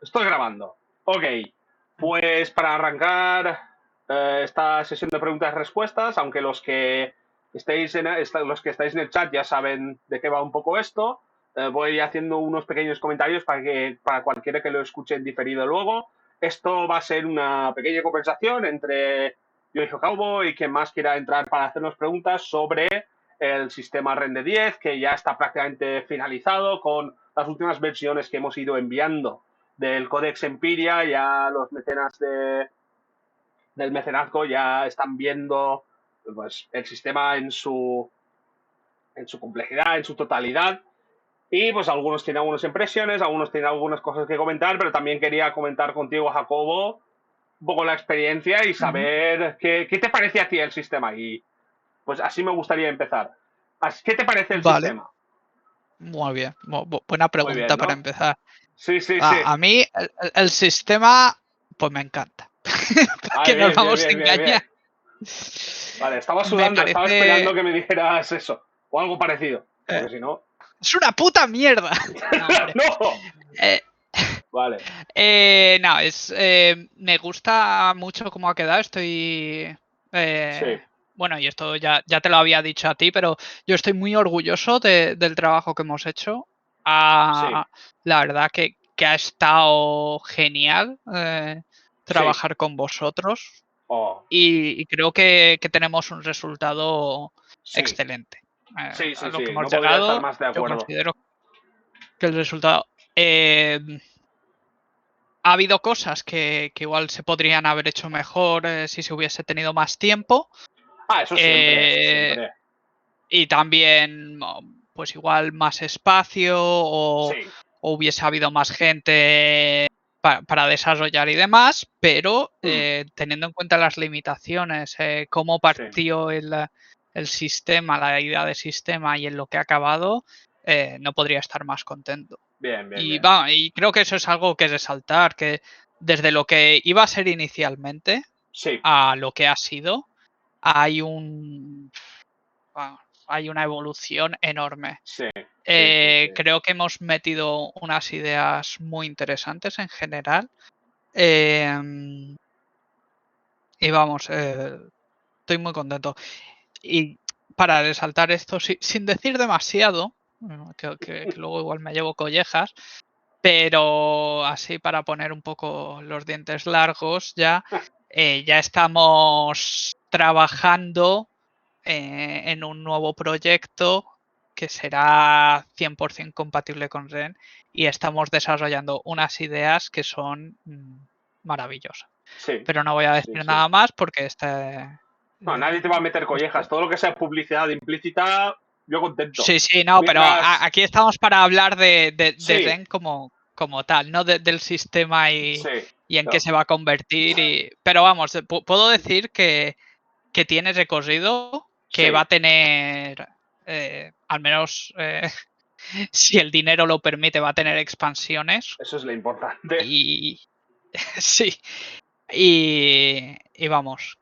Estoy grabando. Ok, pues para arrancar esta sesión de preguntas y respuestas, aunque los que estáis en el chat ya saben de qué va un poco esto, voy haciendo unos pequeños comentarios para cualquiera que lo escuche en diferido luego. Esto va a ser una pequeña conversación entre yo y Jacobo y quien más quiera entrar para hacernos preguntas sobre el sistema Rende 10, que ya está prácticamente finalizado con las últimas versiones que hemos ido enviando del Codex Empiria. Ya los mecenas del mecenazgo ya están viendo pues, el sistema en su complejidad, en su totalidad. Y pues algunos tienen algunas impresiones, algunos tienen algunas cosas que comentar, pero también quería comentar contigo, Jacobo, un poco la experiencia y Ujú. saber qué te parece a ti el sistema. Y pues así me gustaría empezar. ¿Qué te parece el Vale, sistema? muy bien. Buena Muy bien, pregunta para ¿no? empezar. Sí, sí, sí. A mí el sistema, pues me encanta. ¿Para Ah, qué nos bien, bien, vamos a bien, bien, bien. engañar? Vale, estaba Me sudando, estaba esperando parece... que me dijeras eso. O algo parecido. eh, Porque si no. es una puta mierda. No, hombre. ¡No! Eh, Vale. no, me gusta mucho cómo ha quedado. Sí, Bueno, y esto ya te lo había dicho a ti, pero yo estoy muy orgulloso del trabajo que hemos hecho. sí, La verdad que ha estado genial sí. trabajar con vosotros Oh, y creo que tenemos un resultado sí. excelente. Sí, A sí, lo que sí. No hemos podría estar llegado, más de yo acuerdo. considero que el resultado... eh, ha habido cosas que igual se podrían haber hecho mejor si se hubiese tenido más tiempo. Ah, eso siempre, eso eh, siempre. y también, pues igual más espacio Sí. o hubiese habido más gente para desarrollar y demás, pero Hmm, teniendo en cuenta las limitaciones, cómo sí. partió el sistema, la idea de sistema y en lo que ha acabado, no podría estar más contento. Bien, bien, Y, bien. y creo que eso es algo que resaltar, que desde lo que iba a ser inicialmente Sí, a lo que ha sido, hay hay una evolución enorme. sí, sí, sí, sí. Creo que hemos metido unas ideas muy interesantes en general. em, y vamos, estoy muy contento. Y para resaltar esto, sin decir demasiado, que luego igual me llevo collejas, pero así para poner un poco los dientes largos ya estamos trabajando en un nuevo proyecto que será 100% compatible con Ren y estamos desarrollando unas ideas que son maravillosas. Sí, Pero no voy a sí, decir sí. nada más porque No, nadie te va a meter collejas. esto- Todo lo que sea publicidad implícita, yo contento. Sí, sí, no, pero Mientras. aquí estamos para hablar de Sí, Ren como tal, no del sistema sí. y en qué No, se va a convertir. Pero vamos, puedo decir que tiene recorrido, que va sí. a tener, al menos si el dinero lo permite, va a tener expansiones. Eso es lo importante. Y sí, y vamos,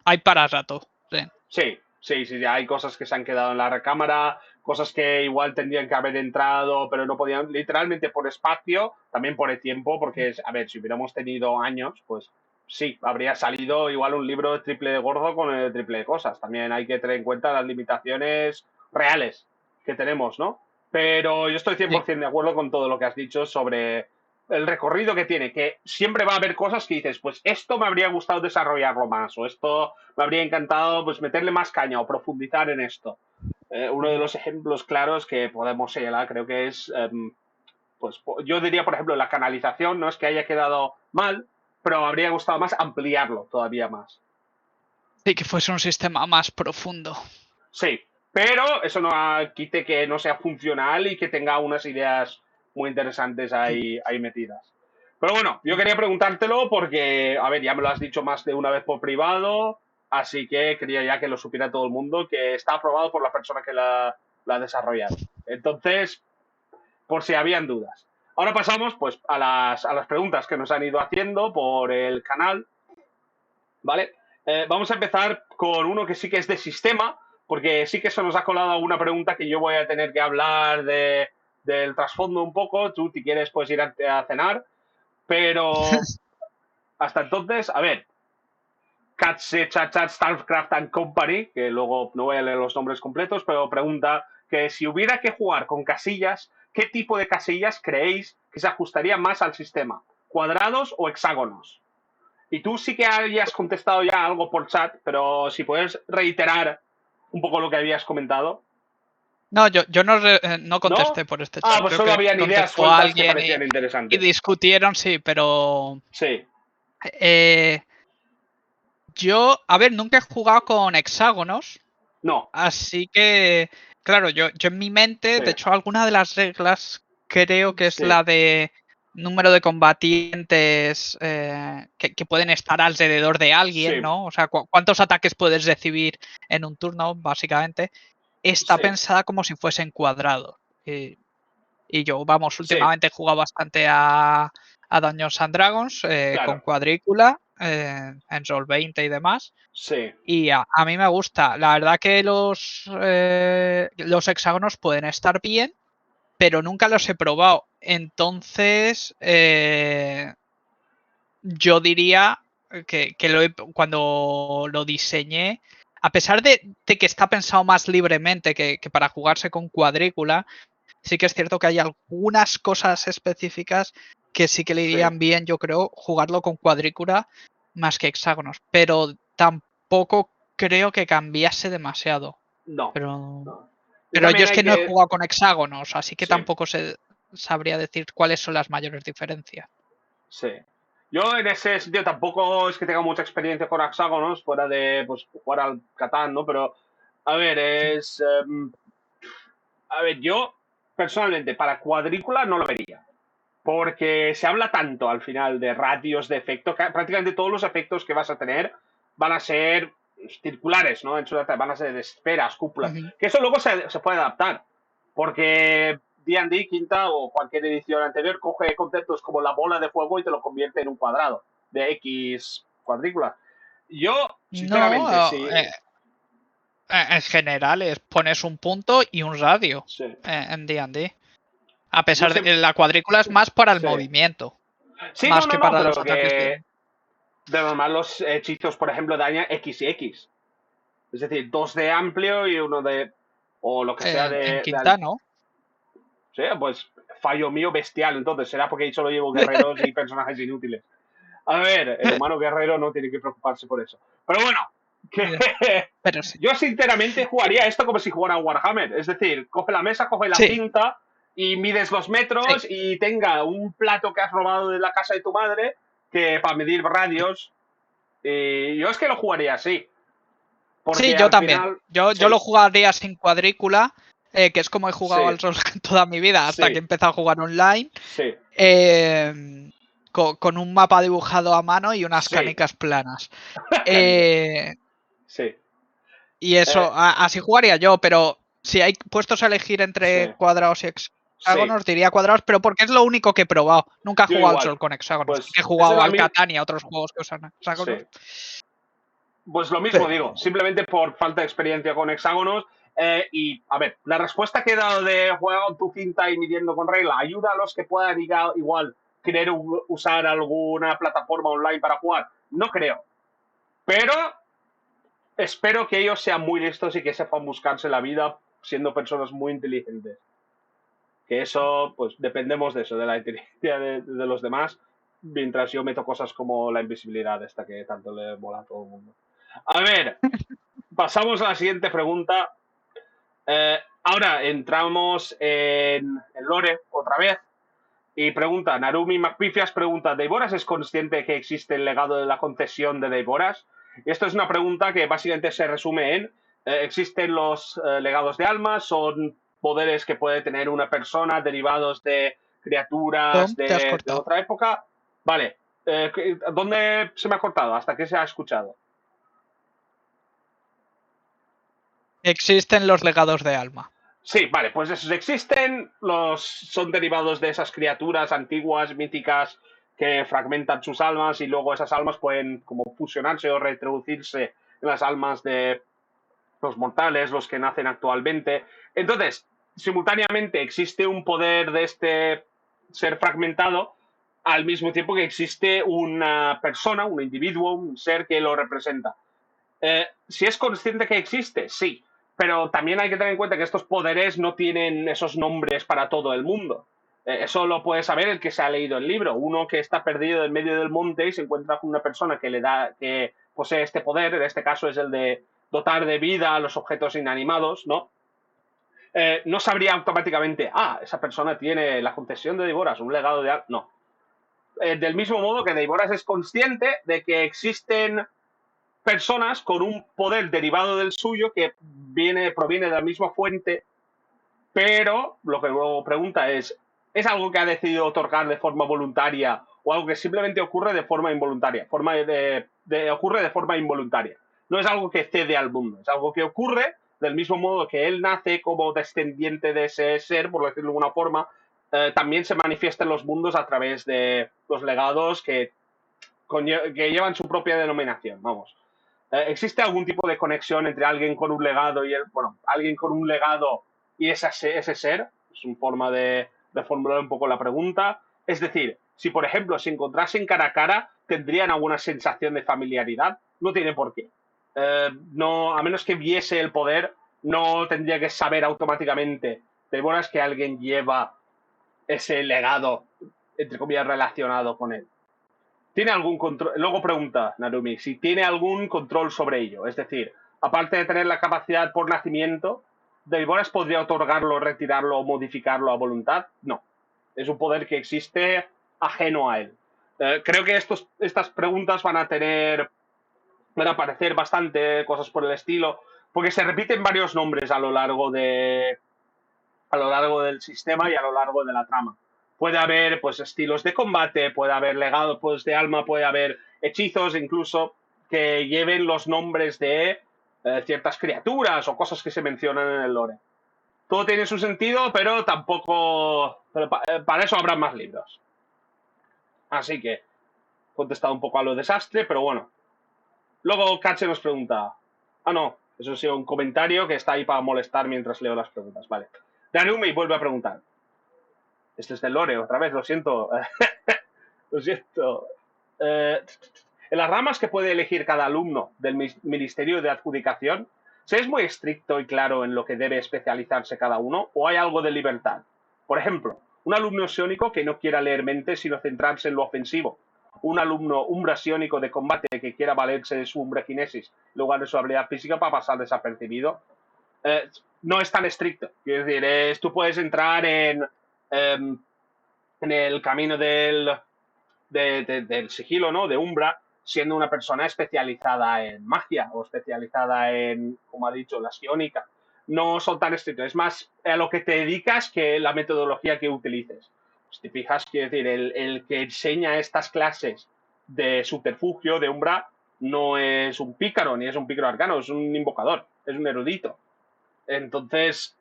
hay para rato. Ren. Sí, sí, sí, hay cosas que se han quedado en la recámara, cosas que igual tendrían que haber entrado, pero no podían, literalmente por espacio, también por el tiempo, porque, a ver, si hubiéramos tenido años, pues sí, habría salido igual un libro de triple de gordo con el triple de cosas. También hay que tener en cuenta las limitaciones reales que tenemos, ¿no? Pero yo estoy Sí. 100% de acuerdo con todo lo que has dicho sobre el recorrido que tiene, que siempre va a haber cosas que dices, pues esto me habría gustado desarrollarlo más, o esto me habría encantado pues meterle más caña o profundizar en esto. Uno de los ejemplos claros que podemos señalar creo que es, pues yo diría, por ejemplo, la canalización, no es que haya quedado mal, pero me habría gustado más ampliarlo todavía más. Sí, que fuese un sistema más profundo. Sí, pero eso no quite que no sea funcional y que tenga unas ideas muy interesantes ahí metidas. Pero bueno, yo quería preguntártelo porque, a ver, ya me lo has dicho más de una vez por privado, así que quería ya que lo supiera todo el mundo, que está aprobado por la persona que la ha desarrollado. Entonces, por si habían dudas. Ahora pasamos pues a las preguntas que nos han ido haciendo por el canal, ¿vale? Vamos a empezar con uno que sí que es de sistema, porque sí que se nos ha colado alguna pregunta que yo voy a tener que hablar del trasfondo un poco. Tú, si quieres, puedes ir a cenar. Pero hasta entonces, a ver, Chat Starcraft and Company, que luego no voy a leer los nombres completos, pero pregunta que si hubiera que jugar con casillas, ¿qué tipo de casillas creéis que se ajustaría más al sistema? ¿Cuadrados o hexágonos? Y tú sí que hayas contestado ya algo por chat, pero si puedes reiterar un poco lo que habías comentado. No, yo no ¿No? contesté por este Ah, chat. pues Creo solo que habían ideas contestó sueltas que alguien parecían y interesantes. discutieron, sí, pero Sí. Yo, a ver, nunca he jugado con hexágonos, No. así que, claro, yo en mi mente, Sí. de hecho, alguna de las reglas creo que es Sí. la de número de combatientes que pueden estar alrededor de alguien, Sí. ¿no? O sea, cuántos ataques puedes recibir en un turno, básicamente. Está Sí. pensada como si fuesen cuadrados. Y yo, vamos, Sí. últimamente he jugado bastante a Dungeons and Dragons con Claro. cuadrícula en Roll20 y demás. Sí. Y a mí me gusta. La verdad que los hexágonos pueden estar bien, pero nunca los he probado. Entonces, yo diría que cuando lo diseñé, a pesar de que está pensado más libremente que para jugarse con cuadrícula, sí que es cierto que hay algunas cosas específicas que sí que le Sí. irían bien, yo creo, jugarlo con cuadrícula más que hexágonos. Pero tampoco creo que cambiase demasiado. No. Pero, No. Y pero yo también es hay que no he que. jugado con hexágonos, así que Sí. tampoco sabría decir cuáles son las mayores diferencias. Sí. Yo en ese sitio tampoco es que tenga mucha experiencia con hexágonos, fuera de pues, jugar al Catán, ¿no? Pero, a ver, a ver, yo personalmente para cuadrícula no lo vería. Porque se habla tanto al final de radios de efecto, que prácticamente todos los efectos que vas a tener van a ser circulares, ¿no? Van a ser de esferas, cúpulas. Ujú. Que eso luego se puede adaptar. Porque D&D, quinta o cualquier edición anterior, coge conceptos como la bola de fuego y te lo convierte en un cuadrado de X cuadrícula. Yo, No, sinceramente, sí. en general pones un punto y un radio Sí. en D&D. A Yo pesar sé. de la cuadrícula es más para el Sí. movimiento, Sí, no, más no, que no, para pero los ataques que de... de normal los hechizos, por ejemplo, dañan X y X. Es decir, dos de amplio y uno de. O lo que sea En de. quinta, ¿no? Sí, pues fallo mío bestial. Entonces, será porque solo llevo guerreros y personajes inútiles. A ver, el humano guerrero no tiene que preocuparse por eso. Pero bueno, que Pero sí. yo sinceramente jugaría esto como si jugara a Warhammer. Es decir, coge la mesa, coge la Sí, cinta y mides los sí. metros y tenga un plato que has robado de la casa de tu madre que para medir radios. Y yo es que lo jugaría así. Sí, Porque yo al también. final. Yo lo Sí, jugaría sin cuadrícula, que es como he jugado sí, al rol toda mi vida, hasta que he sí, empezado a jugar online, sí, con un mapa dibujado a mano y unas sí. canicas planas. Canicas. Eh, Sí. y eso, Eh, así jugaría yo, pero si hay puestos a elegir sí, entre cuadrados y sí. hexágonos, diría cuadrados, pero porque es lo único que he probado. Nunca he Yo jugado al igual. sol con hexágonos. Sí que he Pues esa es jugado la al misma. Catán y a otros juegos que usan Sí. hexágonos. Pues lo mismo digo, Pero simplemente por falta de experiencia con hexágonos. Y a ver, la respuesta que he dado de juega con tu cinta y midiendo con regla ayuda a los que puedan igual querer usar alguna plataforma online para jugar. No creo. Pero espero que ellos sean muy listos y que sepan buscarse la vida siendo personas muy inteligentes. Que eso, pues dependemos de eso, de la inteligencia de los demás, mientras yo meto cosas como la invisibilidad, esta que tanto le mola a todo el mundo. A ver, pasamos a la siguiente pregunta. Ahora entramos en Lore otra vez. Y pregunta, Narumi McPifias pregunta, ¿Deiboras es consciente que existe el legado de la concesión de Deiboras? Y esto es una pregunta que básicamente se resume en, ¿existen los legados de almas? ¿Son poderes que puede tener una persona derivados de criaturas Tom, te has de cortado. otra época? Vale, ¿dónde se me ha cortado? ¿Hasta qué se ha escuchado? Existen los legados de alma. Sí, vale, pues esos existen, son derivados de esas criaturas antiguas, míticas, que fragmentan sus almas y luego esas almas pueden como fusionarse o reintroducirse en las almas de los mortales, los que nacen actualmente. Entonces, simultáneamente existe un poder de este ser fragmentado al mismo tiempo que existe una persona, un individuo, un ser que lo representa. Si es consciente que existe, sí, pero también hay que tener en cuenta que estos poderes no tienen esos nombres para todo el mundo. Eso lo puede saber el que se ha leído el libro. Uno que está perdido en medio del monte y se encuentra con una persona que posee este poder, en este caso es el de dotar de vida a los objetos inanimados, ¿no? No sabría automáticamente, esa persona tiene la concesión de Deiboras, un legado de... No. Del mismo modo que Deiboras es consciente de que existen personas con un poder derivado del suyo que proviene de la misma fuente, pero lo que luego pregunta ¿es algo que ha decidido otorgar de forma voluntaria o algo que simplemente ocurre de forma involuntaria? Ocurre de forma involuntaria. No es algo que cede al mundo, es algo que ocurre del mismo modo que él nace como descendiente de ese ser, por decirlo de alguna forma, también se manifiesta en los mundos a través de los legados que llevan su propia denominación, vamos. ¿Existe algún tipo de conexión entre alguien con un legado y alguien con un legado y ese ser? Es una forma de formular un poco la pregunta. Es decir, si por ejemplo se encontrasen cara a cara, ¿tendrían alguna sensación de familiaridad? No tiene por qué. No, a menos que viese el poder, no tendría que saber automáticamente de buenas que alguien lleva ese legado, entre comillas, relacionado con él. ¿Tiene algún control? Luego pregunta Narumi si tiene algún control sobre ello. Es decir, aparte de tener la capacidad por nacimiento, ¿Deiboras podría otorgarlo, retirarlo o modificarlo a voluntad? No. Es un poder que existe ajeno a él. Creo que estas preguntas van a aparecer bastante cosas por el estilo, porque se repiten varios nombres a lo largo del sistema y a lo largo de la trama. Puede haber pues estilos de combate, puede haber legados pues, de alma, puede haber hechizos incluso que lleven los nombres de ciertas criaturas o cosas que se mencionan en el lore. Todo tiene su sentido, pero tampoco... para eso habrá más libros. Así que he contestado un poco a lo desastre, pero bueno. Luego Cache nos pregunta... no, eso ha sido un comentario que está ahí para molestar mientras leo las preguntas. Vale. Danumi vuelve a preguntar. Este es del lore, otra vez, lo siento. Lo siento. En las ramas que puede elegir cada alumno del Ministerio de Adjudicación, ¿se es muy estricto y claro en lo que debe especializarse cada uno o hay algo de libertad? Por ejemplo, un alumno psiónico que no quiera leer mentes sino centrarse en lo ofensivo. Un alumno umbra psiónico de combate que quiera valerse de su umbrequinesis en lugar de su habilidad física para pasar desapercibido. No es tan estricto. Quiero decir, tú puedes entrar en el camino del sigilo, ¿no? De Umbra, siendo una persona especializada en magia o especializada en, como ha dicho, la psiónica. No son tan estrictos. Es más a lo que te dedicas que la metodología que utilices. Si te fijas, quiero decir, el que enseña estas clases de subterfugio, de Umbra, no es un pícaro, ni es un pícaro arcano, es un invocador, es un erudito. Entonces,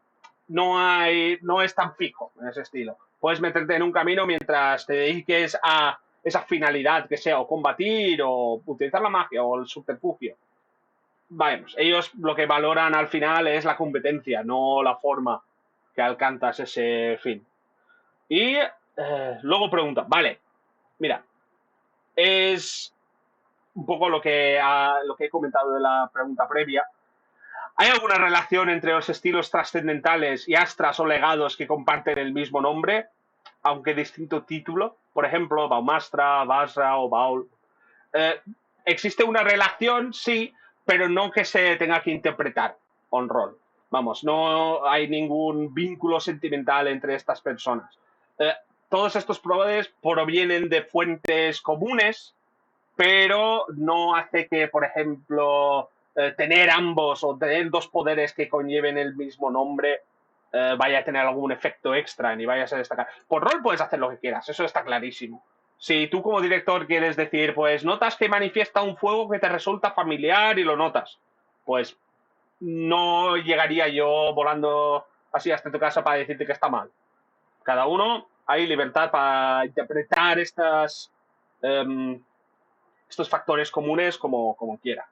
no es tan fijo en ese estilo. Puedes meterte en un camino mientras te dediques a esa finalidad que sea o combatir o utilizar la magia o el subterfugio. Vamos, ellos lo que valoran al final es la competencia, no la forma que alcanzas ese fin. Y luego pregunta, vale, mira, es un poco lo que he comentado de la pregunta previa. ¿Hay alguna relación entre los estilos trascendentales y astras o legados que comparten el mismo nombre, aunque distinto título? Por ejemplo, Baumastra, Basra o Baul. Eh, ¿Existe una relación? Sí, pero no que se tenga que interpretar on roll. Vamos, no hay ningún vínculo sentimental entre estas personas. Eh, Todos estos poderes provienen de fuentes comunes, pero no hace que, por ejemplo, tener ambos o tener dos poderes que conlleven el mismo nombre vaya a tener algún efecto extra ni vaya a ser destacar. Por rol puedes hacer lo que quieras, eso está clarísimo. Si tú como director quieres decir, pues notas que manifiesta un fuego que te resulta familiar y lo notas, pues no llegaría yo volando así hasta tu casa para decirte que está mal. Cada uno hay libertad para interpretar estos factores comunes como quiera.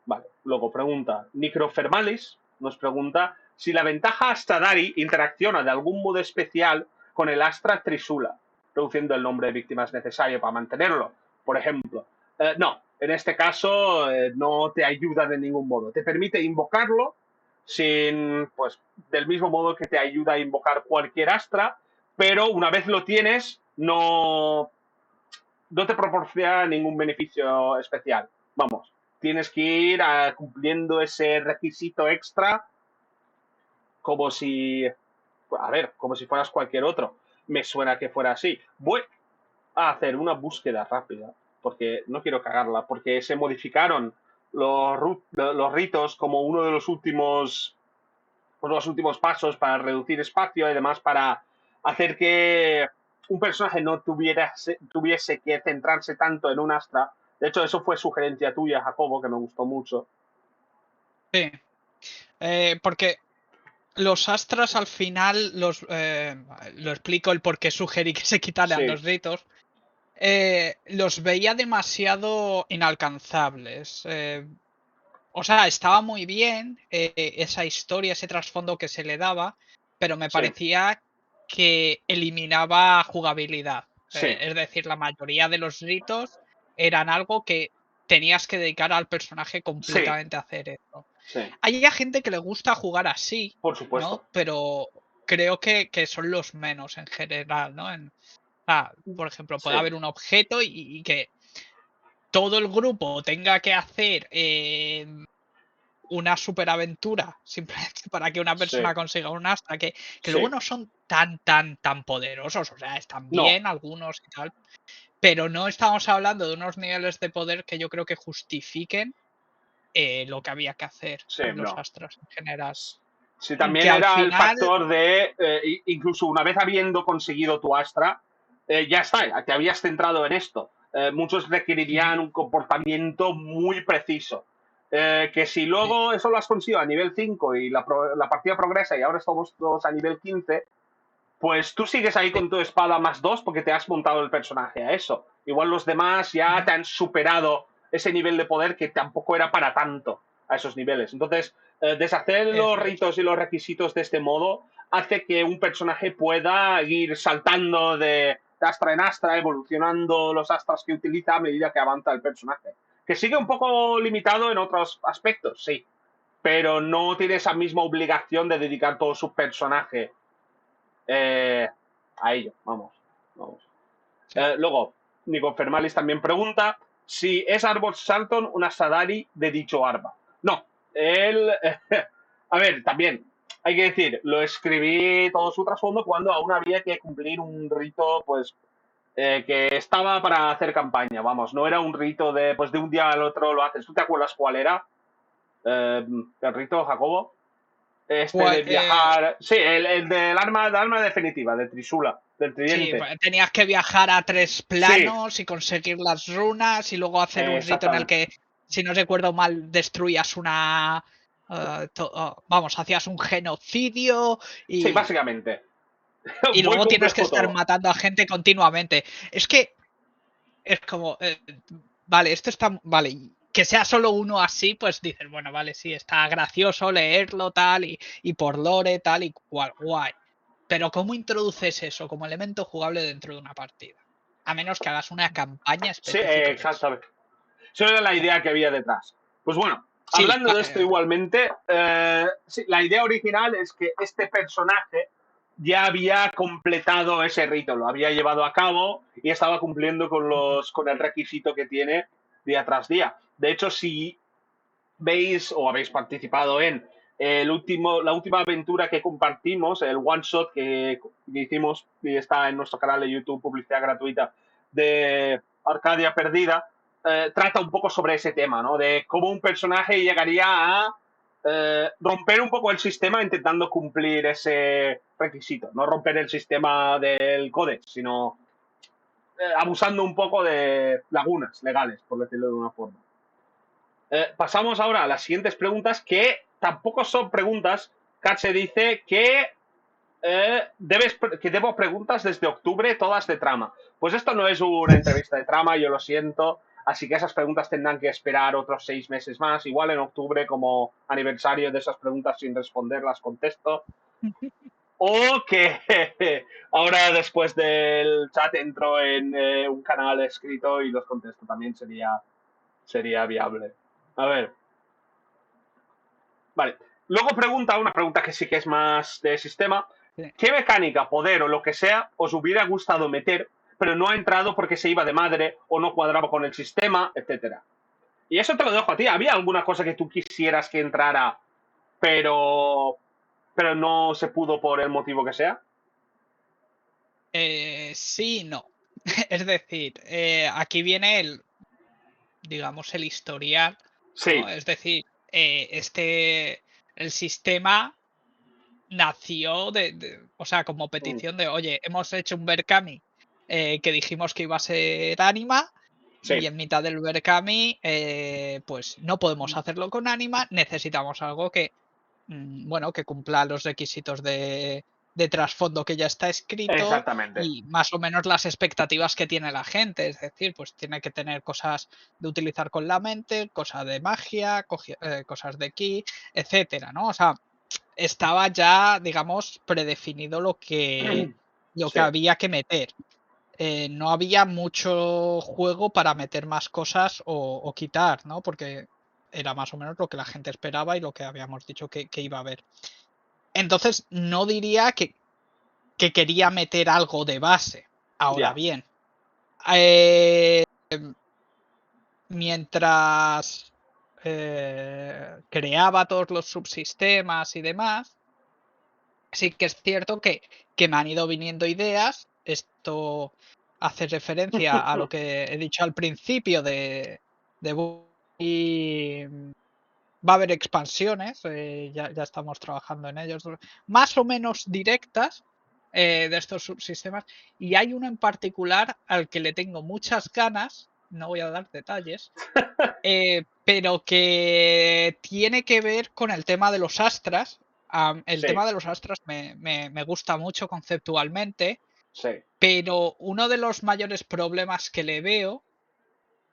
Vale. Luego pregunta Nicrofermalis, nos pregunta si la ventaja Astradari interacciona de algún modo especial con el Astra Trisula, reduciendo el nombre de víctimas necesario para mantenerlo, por ejemplo. No, en este caso no te ayuda de ningún modo. Te permite invocarlo sin, pues, del mismo modo que te ayuda a invocar cualquier Astra, pero una vez lo tienes, no te proporciona ningún beneficio especial. Vamos, tienes que ir cumpliendo ese requisito extra como si, a ver, como si fueras cualquier otro. Me suena que fuera así. Voy a hacer una búsqueda rápida, porque no quiero cagarla, porque se modificaron los ritos como uno de los últimos pasos para reducir espacio y demás para hacer que un personaje no tuviese que centrarse tanto en un Astra. De hecho, eso fue sugerencia tuya, Jacobo, que me gustó mucho. Sí. Porque los Astras al final lo explico el por qué sugerí que se quitaran Sí, los ritos. Los veía demasiado inalcanzables. O sea, estaba muy bien esa historia, ese trasfondo que se le daba, pero me sí, parecía que eliminaba jugabilidad. sí, Es decir, la mayoría de los ritos eran algo que tenías que dedicar al personaje sí, completamente a hacer eso. sí, Hay a gente que le gusta jugar así, por supuesto. ¿no? Pero creo que son los menos en general, ¿no? Por ejemplo, Sí, puede haber un objeto y que todo el grupo tenga que hacer una superaventura simplemente para que una sí, persona consiga un Astra que luego sí. no son tan poderosos, o sea, están No, bien algunos y tal, pero no estamos hablando de unos niveles de poder que yo creo que justifiquen lo que había que hacer sí, en los no. Astras en general. Sí, Que también al era el final, factor de, incluso una vez habiendo conseguido tu Astra, ya está, te habías centrado en esto. Muchos requerirían un comportamiento muy preciso. Que si sí, luego eso lo has conseguido a nivel 5 y la partida progresa y ahora estamos todos a nivel 15, pues tú sigues ahí sí, con tu espada más 2 porque te has montado el personaje a eso. Igual los demás ya ujú, te han superado ese nivel de poder que tampoco era para tanto a esos niveles. Entonces, deshacer los eso es. ritos y los requisitos de este modo hace que un personaje pueda ir saltando de astra en astra, evolucionando los astras que utiliza a medida que avanza el personaje. Que sigue un poco limitado en otros aspectos, sí, pero no tiene esa misma obligación de dedicar todo su personaje eh, a ello. Vamos, vamos. Sí. Luego, Nico Fermalis también pregunta si es Arbor Salton una Sadari de dicho arma. No, él. A ver, también, hay que decir, lo escribí todo su trasfondo cuando aún había que cumplir un rito, pues, que estaba para hacer campaña, vamos, no era un rito de, pues, de un día al otro lo haces. ¿Tú te acuerdas cuál era? El rito, Jacobo. Este Pues, de viajar. Sí, el del arma definitiva, de Trisula, del sí, tridente. tenías que viajar a 3 Sí, planos y conseguir las runas y luego hacer un rito en el exactamente. que, si no recuerdo mal, destruías una... vamos, hacías un genocidio Sí, y, básicamente. y Muy luego tienes que complejo estar todo. matando a gente continuamente. Es que es como, vale, esto está, vale, que sea solo uno así, pues dices, bueno, vale, sí, está gracioso leerlo tal y por lore tal y cual, guay. Pero ¿cómo introduces eso como elemento jugable dentro de una partida? A menos que hagas una campaña Sí, específica de eso. exactamente. Eso era la O sea, idea que había detrás. Pues bueno, sí, hablando de esto igualmente, sí, la idea original es que este personaje ya había completado ese rito, lo había llevado a cabo y estaba cumpliendo con el requisito que tiene día tras día. De hecho, si veis o habéis participado en la última aventura que compartimos, el one shot que hicimos y está en nuestro canal de YouTube, publicidad gratuita, de Arcadia Perdida, trata un poco sobre ese tema, ¿no? De cómo un personaje llegaría a romper un poco el sistema intentando cumplir ese requisito. No romper el sistema del códex, sino abusando un poco de lagunas legales, por decirlo de una forma. Pasamos ahora a las siguientes preguntas, que tampoco son preguntas. Cache dice que, que debo preguntas desde octubre, todas de trama. Pues esto no es una entrevista de trama, yo lo siento. así que esas preguntas tendrán que esperar otros 6 meses más. Igual en octubre, como aniversario de esas preguntas sin responder, las contesto. O que ahora después del chat entro en un canal escrito y los contesto. También sería viable. A ver. Vale. Luego pregunta una pregunta que sí que es más de sistema. Sí. ¿Qué mecánica, poder o lo que sea os hubiera gustado meter, pero no ha entrado porque se iba de madre o no cuadraba con el sistema, etcétera? Y eso te lo dejo a ti. ¿Había alguna cosa que tú quisieras que entrara, pero, pero no se pudo por el motivo que sea? Sí y no. Es decir, aquí viene digamos, el historial, ¿no? Sí. Es decir, el sistema nació o sea, como Mm. petición de, oye, hemos hecho un Berkami que dijimos que iba a ser Anima y Sí. en mitad del Berkami, pues no podemos hacerlo con Anima, necesitamos algo que, bueno, que cumpla los requisitos de trasfondo que ya está escrito Exactamente. y más o menos las expectativas que tiene la gente. Es decir, pues tiene que tener cosas de utilizar con la mente, cosas de magia, cosas de ki, etcétera, ¿no? O sea, estaba ya, digamos, predefinido lo que Sí. había que meter. No había mucho juego para meter más cosas o quitar, ¿no? Porque era más o menos lo que la gente esperaba y lo que habíamos dicho que iba a haber. Entonces, no diría que quería meter algo de base. Ahora Ya. bien, eh, mientras creaba todos los subsistemas y demás, sí que es cierto que me han ido viniendo ideas. Esto hace referencia a lo que he dicho al principio y va a haber expansiones, ya estamos trabajando en ellos, más o menos directas de estos subsistemas. Y hay uno en particular al que le tengo muchas ganas, no voy a dar detalles, pero que tiene que ver con el tema de los astras. El Sí. tema de los astras me gusta mucho conceptualmente, Sí. pero uno de los mayores problemas que le veo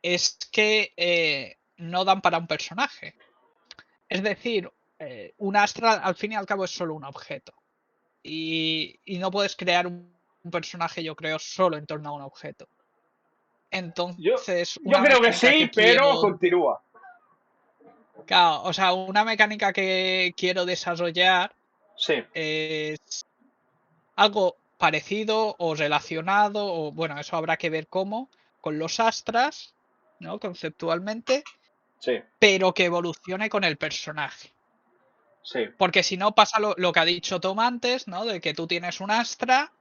es que no dan para un personaje. Es decir, un astra al fin y al cabo es solo un objeto. Y no puedes crear un personaje, yo creo, solo en torno a un objeto. Yo, Entonces, yo una creo que mecánica que sí, pero quiero. continúa. Claro, o sea, una mecánica que quiero desarrollar Sí. es algo parecido o relacionado, o bueno, eso habrá que ver cómo, con los astras, ¿no? Conceptualmente, Sí. pero que evolucione con el personaje. Sí. Porque si no pasa lo que ha dicho Tom antes, ¿no? De que tú tienes un astra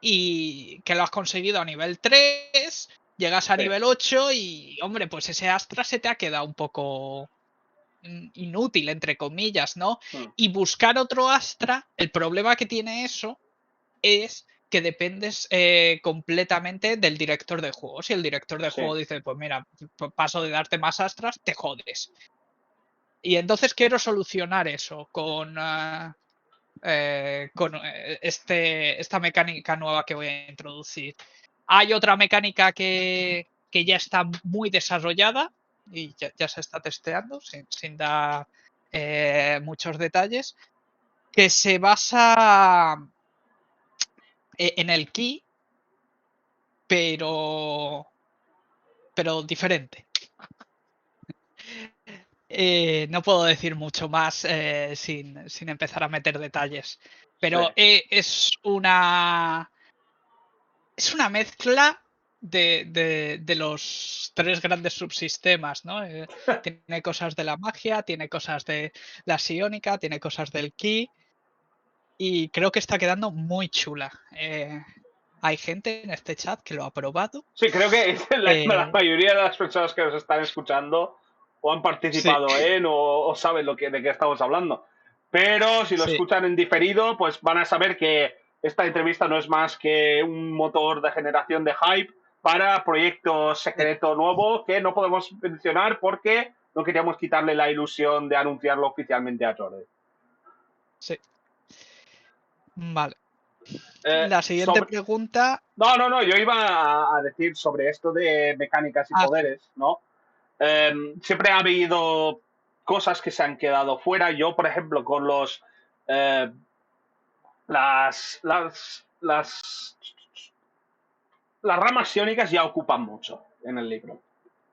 y que lo has conseguido a nivel 3, llegas a Sí. nivel 8 y, hombre, pues ese astra se te ha quedado un poco inútil, entre comillas, ¿no? Mm. Y buscar otro astra, el problema que tiene eso es que dependes completamente del director de juego. Si el director de Sí. juego dice, pues mira, paso de darte más astras, te jodes. Y entonces quiero solucionar eso con esta mecánica nueva que voy a introducir. Hay otra mecánica que ya está muy desarrollada y ya se está testeando sin dar muchos detalles, que se basa en el ki, pero, pero diferente. No puedo decir mucho más sin empezar a meter detalles, Sí. pero es una mezcla de los tres grandes subsistemas, ¿no? Tiene cosas de la magia, tiene cosas de la psiónica, tiene cosas del ki y creo que está quedando muy chula. Hay gente en este chat que lo ha probado. Sí, creo que la eh, mayoría de las personas que nos están escuchando o han sí, participado en o saben de qué estamos hablando. Pero si lo sí. escuchan en diferido, pues van a saber que esta entrevista no es más que un motor de generación de hype para proyecto Sí, secreto nuevo que no podemos mencionar porque no queríamos quitarle la ilusión de anunciarlo oficialmente a Jordi. sí. Vale. La siguiente pregunta. No, yo iba a decir sobre esto de mecánicas y poderes, Sí. ¿no? Siempre ha habido cosas que se han quedado fuera. Yo, por ejemplo, con los eh, las ramas iónicas ya ocupan mucho en el libro.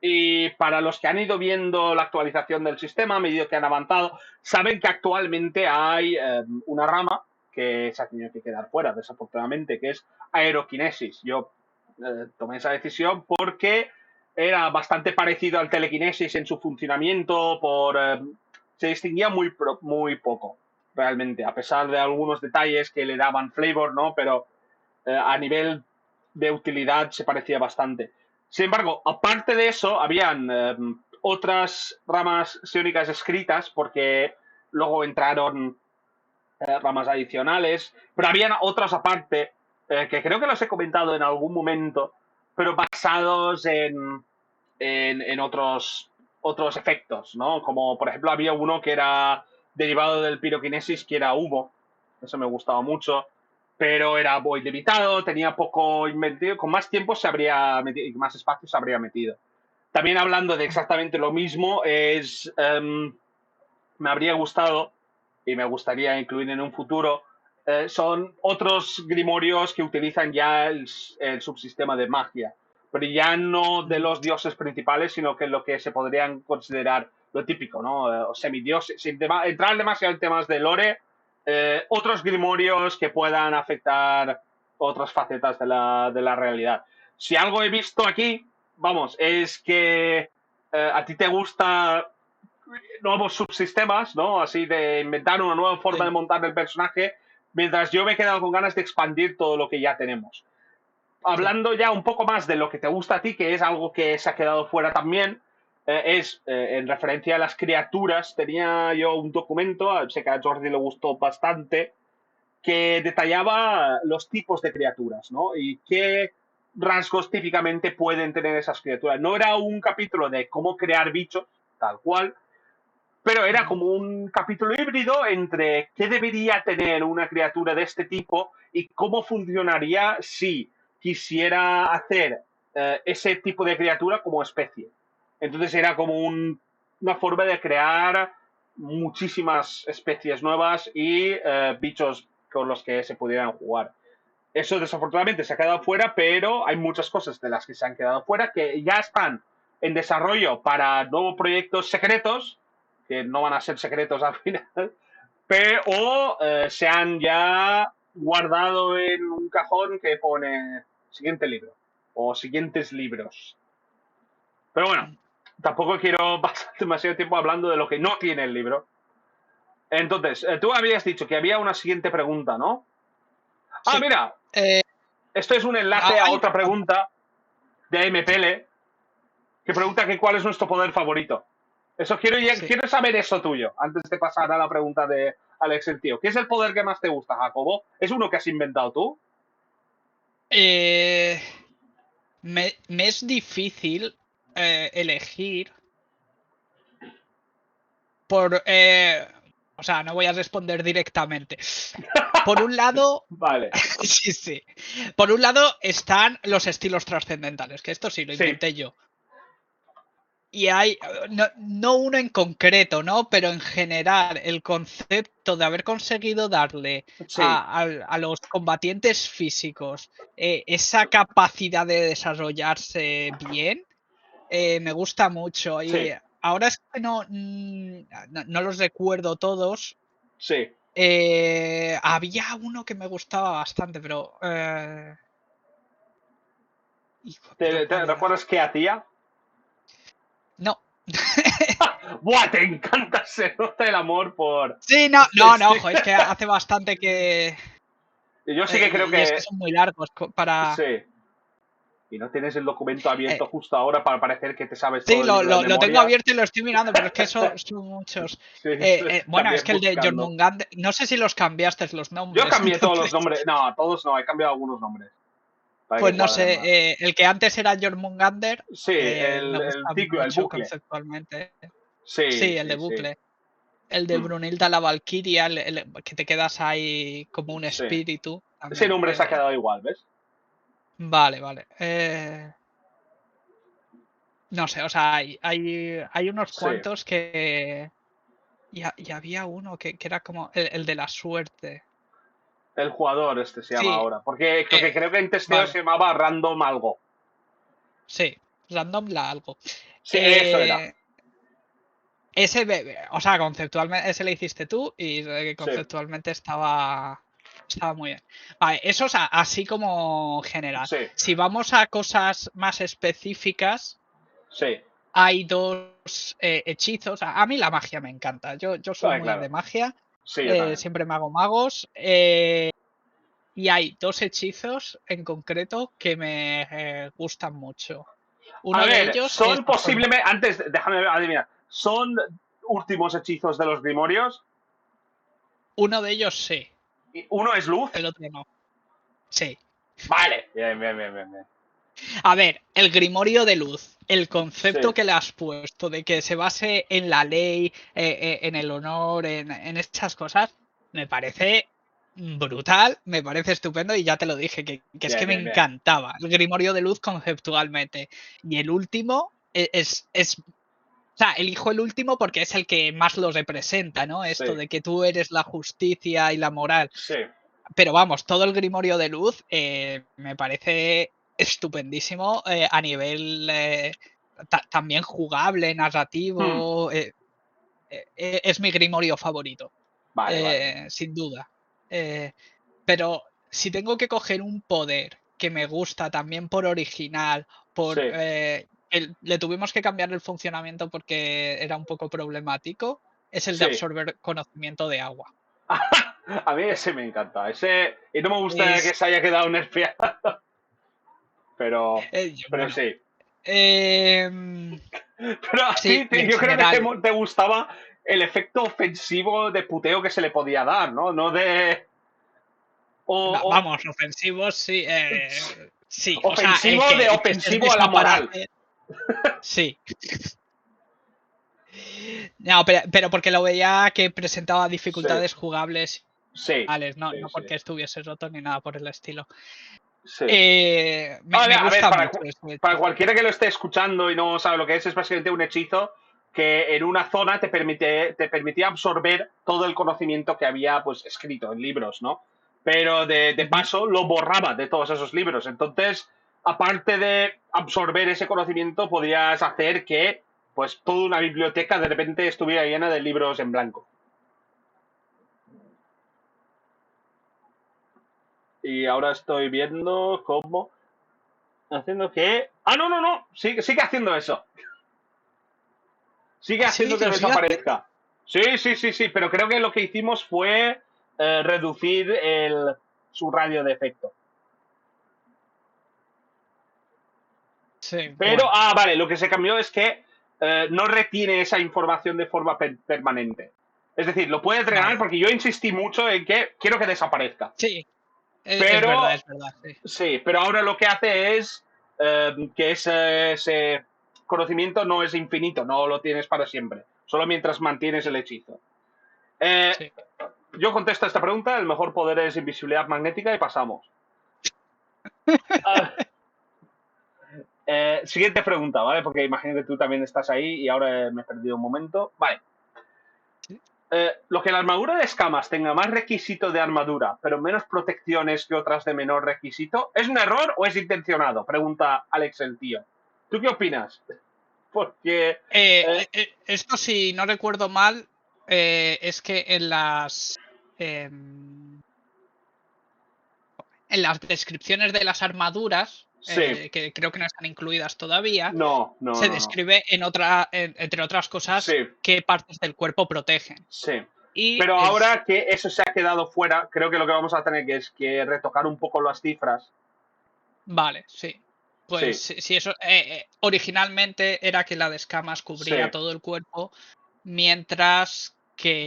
Y para los que han ido viendo la actualización del sistema a medida que han avanzado, saben que actualmente hay una rama que se ha tenido que quedar fuera, desafortunadamente, que es aeroquinesis. Yo tomé esa decisión porque era bastante parecido al telequinesis en su funcionamiento, se distinguía muy poco, realmente, a pesar de algunos detalles que le daban flavor, ¿no? Pero a nivel de utilidad se parecía bastante. Sin embargo, aparte de eso, habían otras ramas psiónicas escritas, porque luego entraron ramas adicionales, pero habían otras aparte, que creo que los he comentado en algún momento, pero basados en otros efectos, ¿no? Como por ejemplo había uno que era derivado del piroquinesis, que era humo, eso me gustaba mucho, pero era muy limitado, tenía poco inventivo, con más tiempo se habría metido, y más espacio se habría metido. También hablando de exactamente lo mismo, me habría gustado y me gustaría incluir en un futuro, son otros grimorios que utilizan ya el subsistema de magia, pero ya no de los dioses principales, sino que lo que se podrían considerar lo típico, ¿no? Semidioses, sin entrar demasiado en temas de lore, otros grimorios que puedan afectar otras facetas de la realidad. Si algo he visto aquí, vamos, es que a ti te gusta nuevos subsistemas, ¿no? Así de inventar una nueva forma de Sí. montar el personaje, mientras yo me he quedado con ganas de expandir todo lo que ya tenemos. Sí. Hablando ya un poco más de lo que te gusta a ti, que es algo que se ha quedado fuera también, en referencia a las criaturas, tenía yo un documento, sé que a Jordi le gustó bastante, que detallaba los tipos de criaturas, ¿no? Y qué rasgos típicamente pueden tener esas criaturas. No era un capítulo de cómo crear bichos, tal cual, pero era como un capítulo híbrido entre qué debería tener una criatura de este tipo y cómo funcionaría si quisiera hacer ese tipo de criatura como especie. Entonces era como una forma de crear muchísimas especies nuevas y bichos con los que se pudieran jugar. Eso desafortunadamente se ha quedado fuera, pero hay muchas cosas de las que se han quedado fuera que ya están en desarrollo para nuevos proyectos secretos, que no van a ser secretos al final, o se han ya guardado en un cajón que pone siguiente libro o siguientes libros. Pero bueno, tampoco quiero pasar demasiado tiempo hablando de lo que no tiene el libro. Entonces, tú habías dicho que había una siguiente pregunta, ¿no? Ah, Sí. mira, esto es un enlace a Hay otra pregunta de MPL que pregunta que cuál es nuestro poder favorito. Eso sí. quiero saber eso tuyo, antes de pasar a la pregunta de Alex el tío. ¿Qué es el poder que más te gusta, Jacobo? ¿Es uno que has inventado tú? Eh, me es difícil elegir por... o sea, no voy a responder directamente. Por un lado, Vale. sí, sí. Por un lado están los estilos trascendentales, que esto sí lo Sí, inventé yo. Y hay, no uno en concreto, ¿no? Pero en general, el concepto de haber conseguido darle sí, a los combatientes físicos esa capacidad de desarrollarse bien, me gusta mucho. Y sí, ahora es que no los recuerdo todos. sí. Había uno que me gustaba bastante, pero... hijo, ¿pero ¿Te cuál era? recuerdas qué hacía? No. ¡Buah! Te encanta, se nota el amor por Sí, este no, estilo. ojo, es que hace bastante que... Yo sí que creo y es que que son muy largos para... sí. Y no tienes el documento eh, abierto justo ahora para parecer que te sabes sí, todo el libro de lo tengo memoria. abierto y lo estoy mirando, pero es que son muchos. Sí, estoy Bueno, es también que el de buscando. Jormungand, no sé si los cambiaste los Yo nombres, cambié todos los entonces, nombres. No, todos no, he cambiado algunos nombres para que pues no cuadren más. sé, el que antes era Jormungander, Sí, me el gusta ciclo, el mucho bucle. conceptualmente. Sí, Sí, el de sí, sí. bucle. El de Mm, Brunilda la Valquiria, que te quedas ahí como un sí, espíritu, ese también. nombre se ha quedado igual, ¿ves? Vale, vale. No sé, o sea, hay unos Sí. cuantos que... Y había uno que era como el de la suerte. El jugador este se llama Sí, ahora. Porque creo que en testeo vale, se llamaba Random algo. sí, random la algo. Sí, eso era. Eh, o sea, conceptualmente, ese le hiciste tú y Sí, conceptualmente estaba muy bien. Vale, eso es así como general. sí, Si vamos a cosas más específicas, sí. hay dos hechizos. A mí la magia me encanta. Yo soy muy Claro. de magia. Sí, yo también. Siempre me hago magos. Y hay dos hechizos en concreto que me gustan mucho. A Uno de ver, ellos es son posiblemente. Antes, déjame adivinar. ¿Son últimos hechizos de los Grimorios? uno de ellos sí, ¿Y uno es luz? el otro no. Sí. Vale. Bien, bien, bien, bien, bien. A ver, el Grimorio de Luz, el Sí, concepto que le has puesto de que se base en la ley, en el honor, en estas cosas, me parece brutal, me parece estupendo y ya te lo dije, que es bien, que me bien, bien. encantaba el Grimorio de Luz conceptualmente. Y el último o sea, elijo el último porque es el que más lo representa, ¿no? Sí, Esto de que tú eres la justicia y la moral. sí. Pero vamos, todo el Grimorio de Luz me parece estupendísimo a nivel también jugable, Hmm. narrativo. Es mi Grimorio favorito, Vale, vale, vale. sin duda. Eh, pero si tengo que coger un poder que me gusta también por original, Sí. le tuvimos que cambiar el funcionamiento porque era un poco problemático, es el de Sí. absorber conocimiento de agua. A mí ese me encanta. Ese. Y no me gusta que Es, se haya quedado nerfeado. Pero bueno, sí. em, Pero a sí, ti, y en yo creo que general, te gustaba el efecto ofensivo de puteo que se le podía dar, ¿no? No de. O, vamos, ofensivos, sí, sí, o sea, ofensivo de que estés ofensivo a la moral. desaparece, sí. No, pero porque lo veía que presentaba Sí, dificultades jugables, sí, no, sí, no sí. porque estuviese roto ni nada por el estilo. Sí. Me A ver, gusta mucho ese para hechizo. cualquiera que lo esté escuchando y no sabe lo que es básicamente un hechizo que en una zona te permitía absorber todo el conocimiento que había pues escrito en libros, ¿no? Pero de Ujú. paso lo borraba de todos esos libros. Entonces, aparte de absorber ese conocimiento, podías hacer que pues toda una biblioteca de repente estuviera llena de libros en blanco. Y ahora estoy viendo cómo haciendo que. ¡Ah, no, no, no! Sigue haciendo eso. Sigue ¿Ah, sí? haciendo que ¿Lo sigue haciendo? desaparezca. Sí, sí, sí, sí, pero creo que lo que hicimos fue reducir su radio de efecto. Sí, Pero, bueno, vale, lo que se cambió es que no retiene esa información de forma permanente. Es decir, lo puede drenar vale. porque yo insistí mucho en que quiero que desaparezca. Sí, Pero, es verdad, sí. sí, pero ahora lo que hace es que ese conocimiento no es infinito, no lo tienes para siempre, solo mientras mantienes el hechizo. Eh, Sí. yo contesto a esta pregunta, el mejor poder es invisibilidad magnética y pasamos. Ah, siguiente pregunta, ¿vale? Porque imagino que tú también estás ahí y ahora me he perdido un momento. Vale. Sí. Lo que la armadura de escamas tenga más requisito de armadura, pero menos protecciones que otras de menor requisito, ¿es un error o es intencionado? Pregunta Alex el tío. ¿Tú qué opinas? Porque... Esto, si no recuerdo mal, es que em, en las descripciones de las armaduras, sí, que creo que no están incluidas todavía, no, no, se no, no. describe entre otras cosas, Sí, qué partes del cuerpo protegen. sí. Y Pero es, ahora que eso se ha quedado fuera, creo que lo que vamos a tener que es que retocar un poco las cifras. vale, sí. Pues Sí, si eso, originalmente era que la de escamas sí. cubría todo el cuerpo, mientras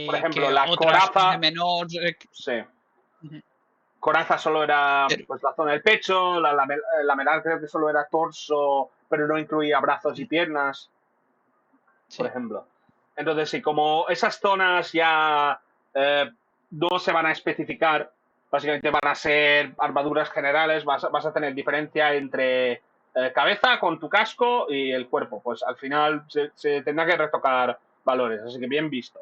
Por ejemplo, que la otras de coraza, menor... sí. Ujú. Coraza solo era Pero- pues la zona del pecho, la lameral creo que solo era torso, pero no incluía brazos y piernas, por Sí. ejemplo. Entonces, sí, como esas zonas ya no se van a especificar, Básicamente van a ser armaduras generales, vas a tener diferencia entre cabeza con tu casco y el cuerpo. Pues al final se tendrá que retocar valores, así que bien visto.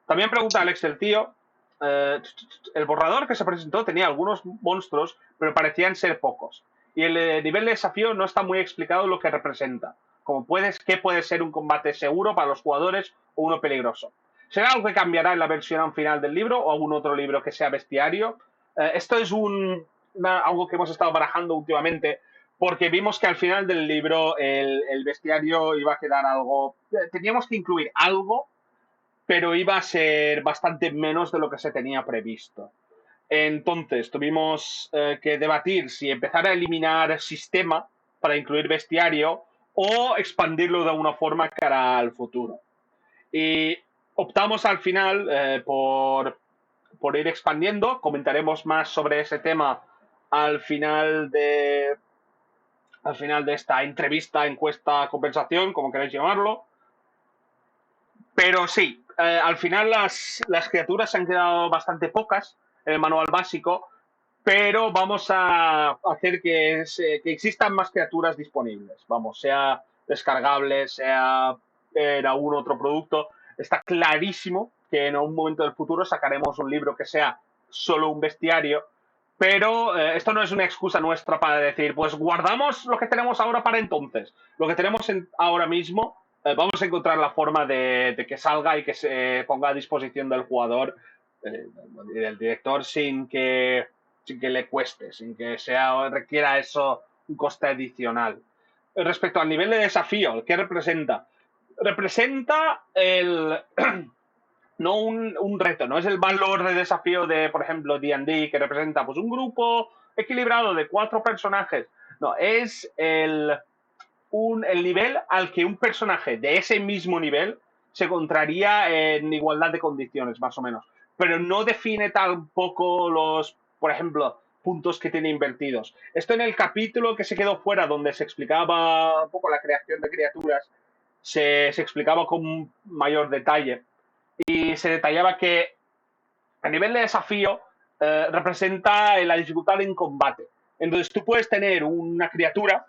También pregunta Alex el tío, el borrador que se presentó tenía algunos monstruos, pero parecían ser pocos. Y el nivel de desafío no está muy explicado lo que representa. Como qué puede ser un combate seguro para los jugadores o uno peligroso. ¿Será algo que cambiará en la versión final del libro o algún otro libro que sea bestiario? Esto es algo que hemos estado barajando últimamente porque vimos que al final del libro el bestiario iba a quedar algo... Teníamos que incluir algo, pero iba a ser bastante menos de lo que se tenía previsto. Entonces tuvimos que debatir si empezar a eliminar sistema para incluir bestiario o expandirlo de alguna forma cara al futuro. Y optamos al final por ir expandiendo. Comentaremos más sobre ese tema al final al final de esta entrevista, encuesta, conversación, como queráis llamarlo. Pero sí, al final las criaturas se han quedado bastante pocas en el manual básico, pero vamos a hacer que existan más criaturas disponibles. Vamos, sea descargable, sea en algún otro producto. Está clarísimo que en un momento del futuro sacaremos un libro que sea solo un bestiario, pero esto no es una excusa nuestra para decir, pues guardamos lo que tenemos ahora para entonces. Lo que tenemos ahora mismo, vamos a encontrar la forma de que salga y que se ponga a disposición del jugador y del director sin que le cueste, sin que requiera eso un coste adicional. Respecto al nivel de desafío, ¿qué representa? Representa no un reto, no es el valor de desafío de, por ejemplo, D&D, que representa pues un grupo equilibrado de 4 personajes. No, es el nivel al que un personaje de ese mismo nivel se encontraría en igualdad de condiciones, más o menos. Pero no define tampoco por ejemplo, puntos que tiene invertidos. Esto en el capítulo que se quedó fuera, donde se explicaba un poco la creación de criaturas, se explicaba con mayor detalle y se detallaba que a nivel de desafío representa la dificultad en combate. Entonces tú puedes tener una criatura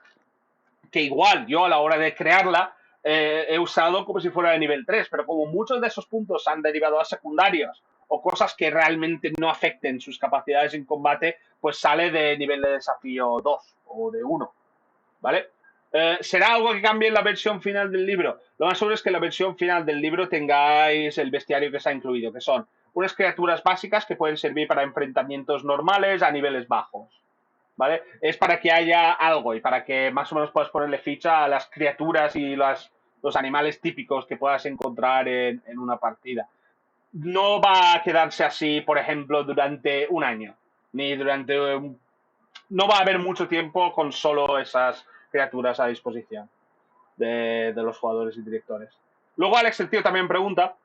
que igual yo a la hora de crearla he usado como si fuera de nivel 3, pero como muchos de esos puntos han derivado a secundarios o cosas que realmente no afecten sus capacidades en combate, pues sale de nivel de desafío 2 o de 1, ¿vale? ¿Será algo que cambie en la versión final del libro? Lo más seguro es que en la versión final del libro tengáis el bestiario que se ha incluido, que son unas criaturas básicas que pueden servir para enfrentamientos normales a niveles bajos. ¿Vale? Es para que haya algo y para que más o menos puedas ponerle ficha a las criaturas y los animales típicos que puedas encontrar en una partida. No va a quedarse así, por ejemplo, durante un año, ni durante no va a haber mucho tiempo con solo esas criaturas a disposición de los jugadores y directores. Luego Alex el tío también pregunta,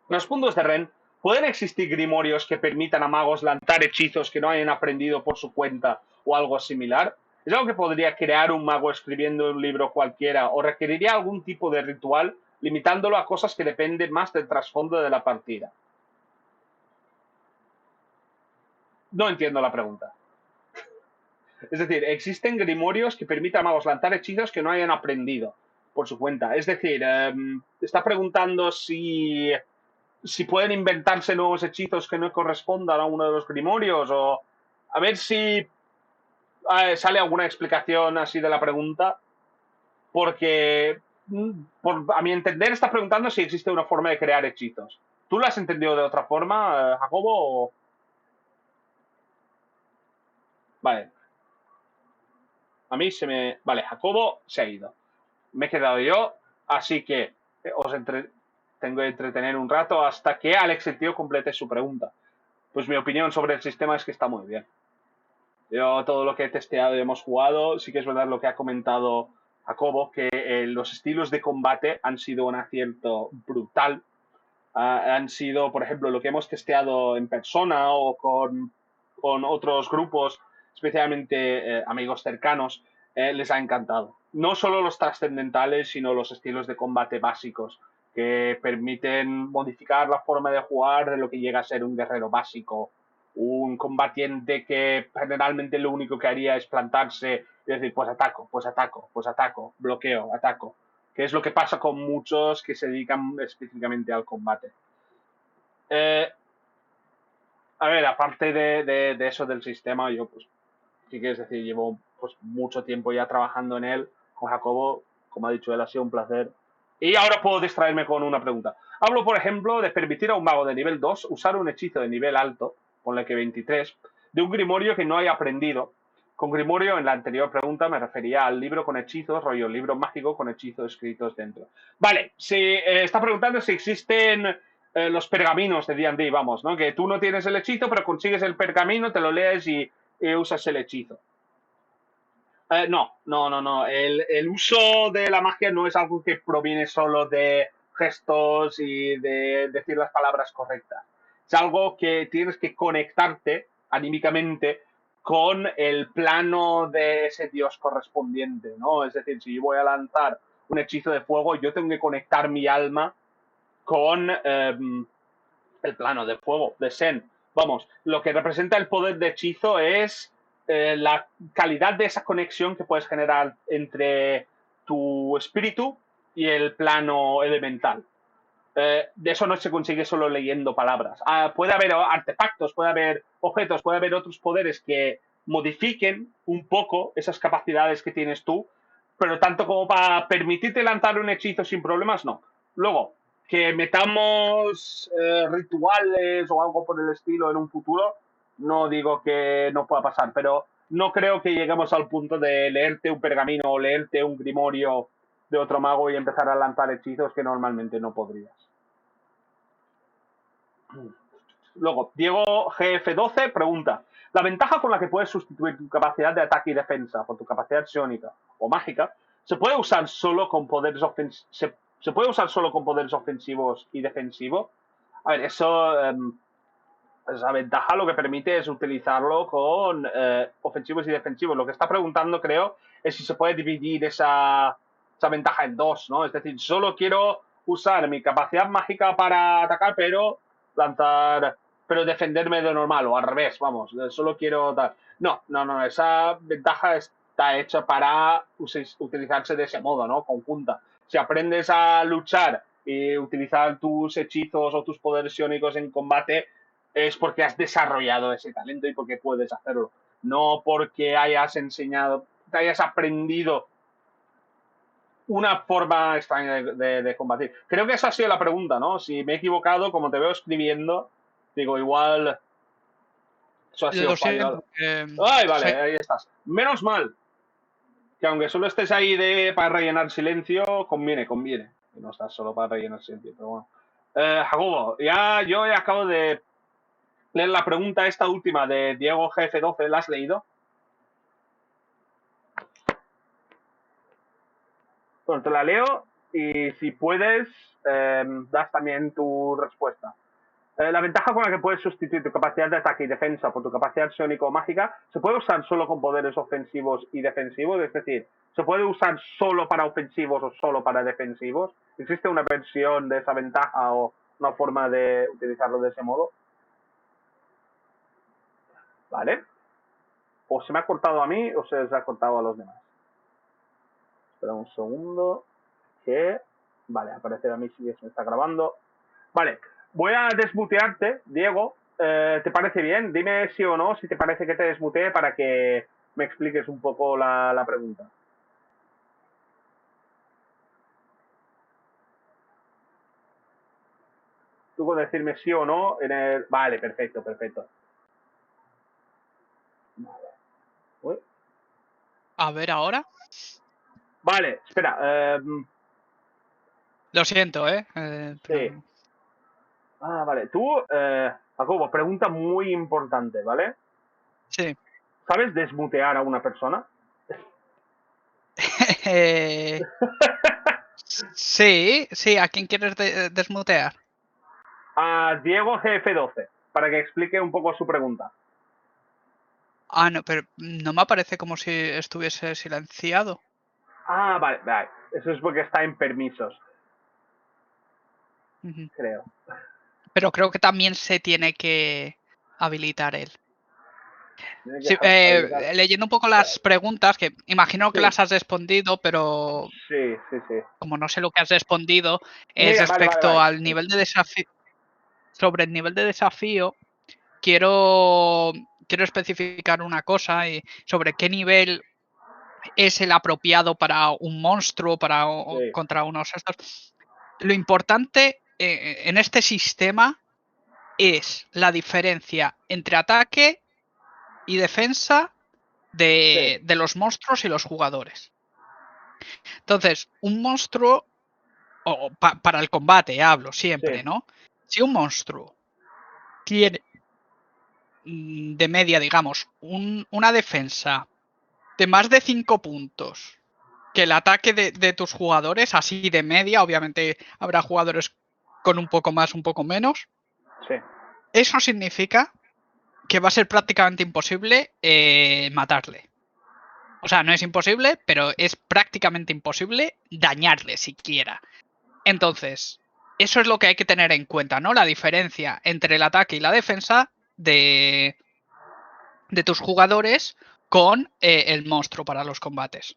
en los puntos de Ren, ¿pueden existir grimorios que permitan a magos lanzar hechizos que no hayan aprendido por su cuenta o algo similar? ¿Es algo que podría crear un mago escribiendo un libro cualquiera o requeriría algún tipo de ritual limitándolo a cosas que dependen más del trasfondo de la partida? No entiendo la pregunta. Es decir, existen grimorios que permitan a magos lanzar hechizos que no hayan aprendido por su cuenta. Es decir, está preguntando si pueden inventarse nuevos hechizos que no correspondan a uno de los grimorios o a ver si sale alguna explicación así de la pregunta, porque a mi entender está preguntando si existe una forma de crear hechizos. ¿Tú lo has entendido de otra forma, Jacobo? Vale, a mí se me... Vale, Jacobo se ha ido. Me he quedado yo, así que tengo que entretener un rato hasta que Alex el tío complete su pregunta. Pues mi opinión sobre el sistema es que está muy bien. Yo todo lo que he testeado y hemos jugado, sí que es verdad lo que ha comentado Jacobo, que los estilos de combate han sido un acierto brutal. Han sido, por ejemplo, lo que hemos testeado en persona o con otros grupos, especialmente amigos cercanos, les ha encantado. No solo los trascendentales, sino los estilos de combate básicos, que permiten modificar la forma de jugar de lo que llega a ser un guerrero básico un combatiente que generalmente lo único que haría es plantarse y decir, pues ataco, pues ataco, pues ataco, bloqueo, ataco, que es lo que pasa con muchos que se dedican específicamente al combate. Eh, a ver, aparte de eso del sistema, yo pues sí que es decir, llevo pues mucho tiempo ya trabajando en él con Jacobo, como ha dicho él, ha sido un placer. Y ahora puedo distraerme con una pregunta. Hablo, por ejemplo, de permitir a un mago de nivel 2 usar un hechizo de nivel alto, ponle que 23, de un grimorio que no haya aprendido. Con grimorio, en la anterior pregunta, me refería al libro con hechizos, rollo libro mágico con hechizos escritos dentro. Vale, si está preguntando si existen los pergaminos de D&D, vamos, ¿no? Que tú no tienes el hechizo, pero consigues el pergamino, te lo lees y usas el hechizo. No. El uso de la magia no es algo que proviene solo de gestos y de decir las palabras correctas. Es algo que tienes que conectarte anímicamente con el plano de ese dios correspondiente, ¿no? Es decir, si yo voy a lanzar un hechizo de fuego, yo tengo que conectar mi alma con el plano de fuego, de Sen. Vamos, lo que representa el poder de hechizo es la calidad de esa conexión que puedes generar entre tu espíritu y el plano elemental. De eso no se consigue solo leyendo palabras. Puede haber artefactos, puede haber objetos, puede haber otros poderes que modifiquen un poco esas capacidades que tienes tú, pero tanto como para permitirte lanzar un hechizo sin problemas, no. Luego, que metamos rituales o algo por el estilo en un futuro, no digo que no pueda pasar, pero no creo que lleguemos al punto de leerte un pergamino o leerte un grimorio de otro mago y empezar a lanzar hechizos que normalmente no podrías. Luego, Diego GF12 pregunta: ¿la ventaja con la que puedes sustituir tu capacidad de ataque y defensa por tu capacidad psiónica o mágica se puede usar solo con poderes ¿Se puede usar solo con poderes ofensivos y defensivos? A ver, eso esa ventaja lo que permite es utilizarlo con ofensivos y defensivos. Lo que está preguntando, creo, es si se puede dividir esa ventaja en dos, ¿no? Es decir, solo quiero usar mi capacidad mágica para atacar, pero defenderme de normal, o al revés, vamos, solo quiero dar. No, esa ventaja está hecha para utilizarse de ese modo, ¿no? Conjunta. Si aprendes a luchar y utilizar tus hechizos o tus poderes psiónicos en combate, es porque has desarrollado ese talento y porque puedes hacerlo. No porque hayas enseñado, te hayas aprendido una forma extraña de combatir. Creo que esa ha sido la pregunta, ¿no? Si me he equivocado, como te veo escribiendo, digo, igual eso ha sido Lo fallo. siento. Ay, Sí. vale, ahí estás. Menos mal que aunque solo estés ahí para rellenar silencio, conviene. Y no estás solo para rellenar silencio, pero bueno. Jacobo, yo ya acabo de leer la pregunta esta última de Diego GF12, ¿la has leído? Bueno, te la leo y si puedes, das también tu respuesta. La ventaja con la que puedes sustituir tu capacidad de ataque y defensa por tu capacidad psiónica o mágica se puede usar solo con poderes ofensivos y defensivos, es decir, se puede usar solo para ofensivos o solo para defensivos. ¿Existe una versión de esa ventaja o una forma de utilizarlo de ese modo? ¿Vale? O se me ha cortado a mí o se les ha cortado a los demás. Espera un segundo. Que. Vale, aparecer a mí si se me está grabando. Vale, voy a desmutearte, Diego. ¿Te parece bien? Dime sí o no, si te parece que te desmutee para que me expliques un poco la pregunta. Tú con decirme sí o no en el... Vale, perfecto. Vale. Uy. A ver ahora. Vale, espera. Lo siento, Sí. Vale. Tú, Jacobo, pregunta muy importante, ¿vale? Sí. ¿Sabes desmutear a una persona? Sí. ¿A quién quieres desmutear? A Diego GF12, para que explique un poco su pregunta. No, pero no me aparece como si estuviese silenciado. Vale. Eso es porque está en permisos, Ujú. creo. Pero creo que también se tiene que habilitar él? Tiene que Sí, habilitar. leyendo un poco las preguntas, que imagino que Sí, las has respondido, pero sí, sí, sí. como no sé lo que has respondido, es Mira, vale, vale, respecto vale. al nivel de desafío. Sobre el nivel de desafío, quiero especificar una cosa y sobre qué nivel es el apropiado para un monstruo, Sí, contra unos estos. Lo importante en este sistema es la diferencia entre ataque y defensa sí, de los monstruos y los jugadores. Entonces, un monstruo, para el combate hablo sí, siempre, ¿no? Si un monstruo tiene de media, digamos, una defensa de más de 5 puntos que el ataque de tus jugadores, así de media, obviamente habrá jugadores con un poco más, un poco menos, sí. eso significa que va a ser prácticamente imposible matarle. O sea, no es imposible, pero es prácticamente imposible dañarle siquiera. Entonces, eso es lo que hay que tener en cuenta, ¿no? La diferencia entre el ataque y la defensa de tus jugadores con el monstruo para los combates.